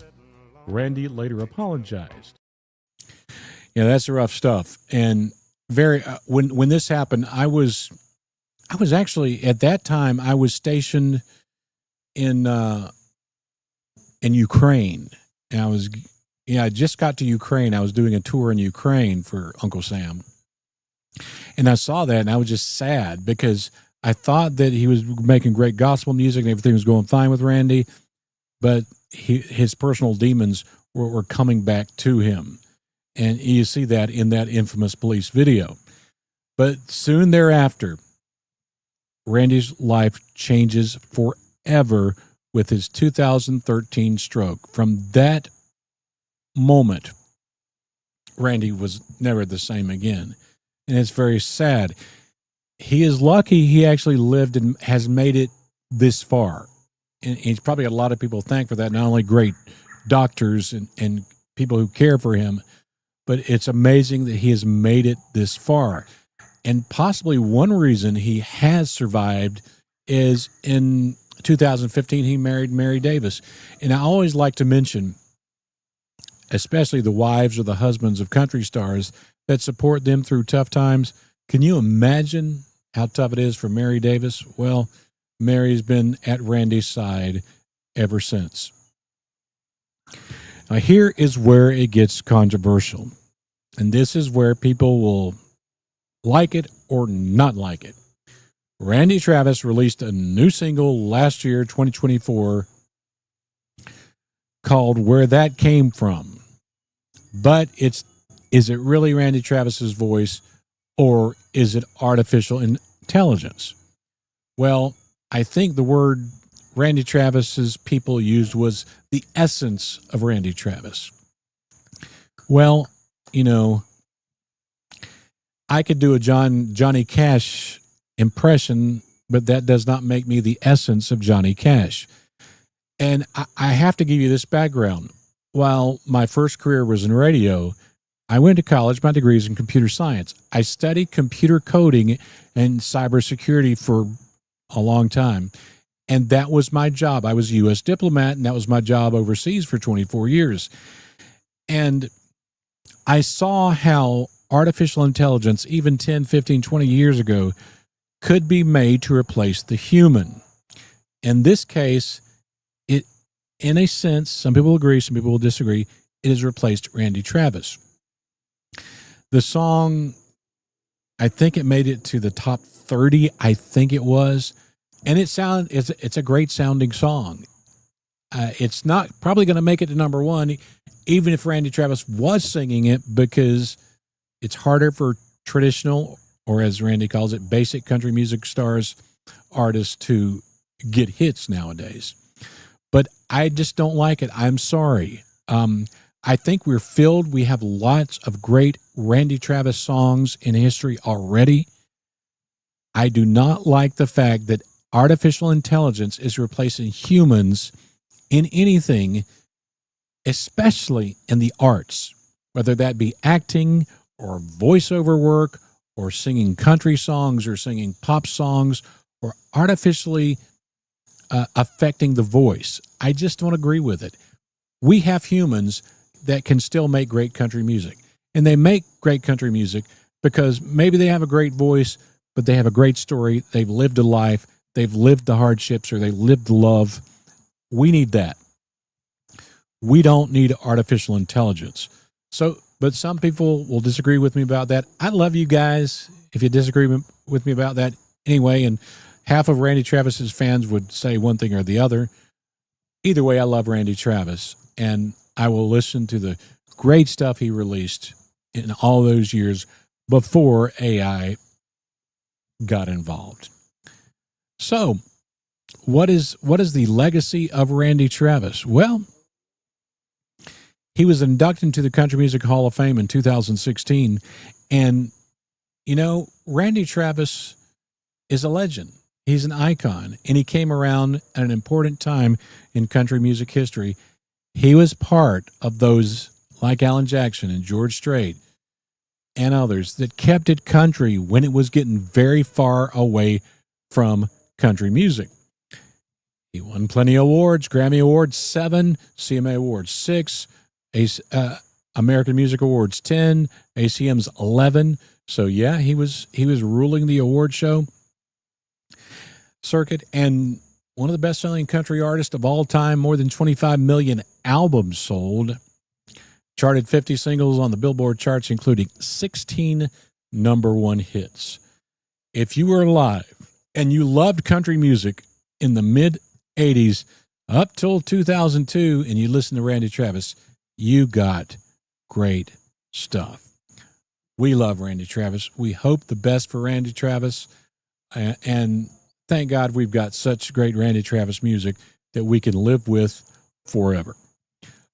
Randy later apologized. Yeah, that's rough stuff. And very when this happened, I was actually at that time I was stationed in Ukraine. And I just got to Ukraine. I was doing a tour in Ukraine for Uncle Sam. And I saw that and I was just sad because I thought that he was making great gospel music and everything was going fine with Randy, but his personal demons were coming back to him. And you see that in that infamous police video. But soon thereafter, Randy's life changes forever with his 2013 stroke. From that moment, Randy was never the same again. And it's very sad. He is lucky he actually lived and has made it this far. And he's probably got a lot of people to thank for that, not only great doctors and people who care for him, but it's amazing that he has made it this far. And possibly one reason he has survived is in 2015, he married Mary Davis. And I always like to mention, especially the wives or the husbands of country stars that support them through tough times. Can you imagine how tough it is for Mary Davis? Well, Mary's been at Randy's side ever since. Now, here is where it gets controversial. And this is where people will like it or not like it. Randy Travis released a new single last year, 2024, called Where That Came From. But is it really Randy Travis's voice or is it artificial intelligence? Well, I think the word Randy Travis's people used was the essence of Randy Travis. Well, you know, I could do a Johnny Cash impression, but that does not make me the essence of Johnny Cash. And I have to give you this background. While my first career was in radio, I went to college. My degree is in computer science. I studied computer coding and cybersecurity for a long time. And that was my job. I was a U.S. diplomat, and that was my job overseas for 24 years. And I saw how artificial intelligence, even 10, 15, 20 years ago, could be made to replace the human. In this case, it, in a sense, some people agree, some people will disagree, it has replaced Randy Travis. The song, I think it made it to the top 30, I think it was, and it's a great sounding song. It's not probably going to make it to number one, even if Randy Travis was singing it, because it's harder for traditional, or as Randy calls it, basic country music stars, artists to get hits nowadays. But I just don't like it. I'm sorry. I think we have lots of great Randy Travis songs in history already. I do not like the fact that artificial intelligence is replacing humans in anything, especially in the arts, whether that be acting or voiceover work or singing country songs or singing pop songs or artificially affecting the voice. I just don't agree with it. We have humans that can still make great country music. And they make great country music because maybe they have a great voice, but they have a great story. They've lived a life. They've lived the hardships, or they've lived the love. We need that. We don't need artificial intelligence. So, but some people will disagree with me about that. I love you guys if you disagree with me about that anyway. And half of Randy Travis's fans would say one thing or the other. Either way, I love Randy Travis, and I will listen to the great stuff he released in all those years before AI got involved. So what is the legacy of Randy Travis? Well, he was inducted into the Country Music Hall of Fame in 2016. And, you know, Randy Travis is a legend. He's an icon. And he came around at an important time in country music history. He was part of those like Alan Jackson and George Strait and others that kept it country when it was getting very far away from country music. He won plenty of awards, Grammy Awards 7, CMA Awards 6, American Music Awards 10, ACM's 11. So yeah, he was ruling the award show circuit, and one of the best-selling country artists of all time, more than 25 million albums sold, charted 50 singles on the Billboard charts, including 16 number one hits. If you were alive and you loved country music in the mid-'80s up till 2002 and you listened to Randy Travis, you got great stuff. We love Randy Travis. We hope the best for Randy Travis, and thank God we've got such great Randy Travis music that we can live with forever.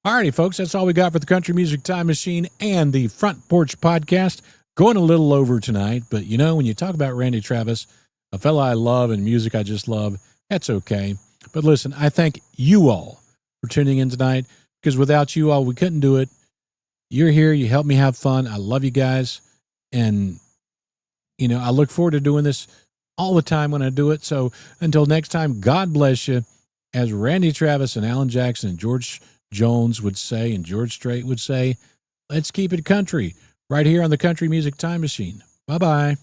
All righty, folks, that's all we got for the Country Music Time Machine and the Front Porch Podcast. Going a little over tonight, but you know, when you talk about Randy Travis, a fella I love and music I just love, that's okay. But listen, I thank you all for tuning in tonight, because without you all, we couldn't do it. You're here. You help me have fun. I love you guys. And, you know, I look forward to doing this all the time when I do it. So until next time, God bless you. As Randy Travis and Alan Jackson and George Jones would say, and George Strait would say, let's keep it country right here on the Country Music Time Machine. Bye-bye.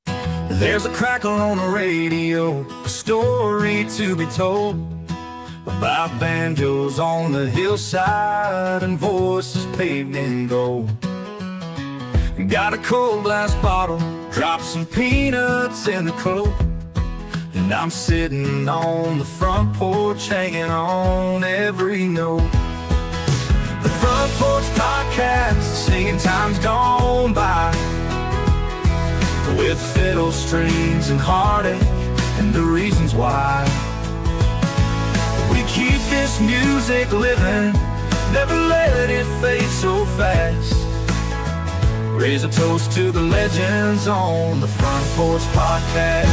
There's a crackle on the radio, a story to be told about banjos on the hillside and voices paved in gold. Got a cold glass bottle, drop some peanuts in the coat, and I'm sitting on the front porch hanging on every note. The Front Porch Podcast, singing times gone by, with fiddle strings and heartache and the reasons why. We keep this music living, never let it fade so fast. Raise a toast to the legends on the Front Porch Podcast.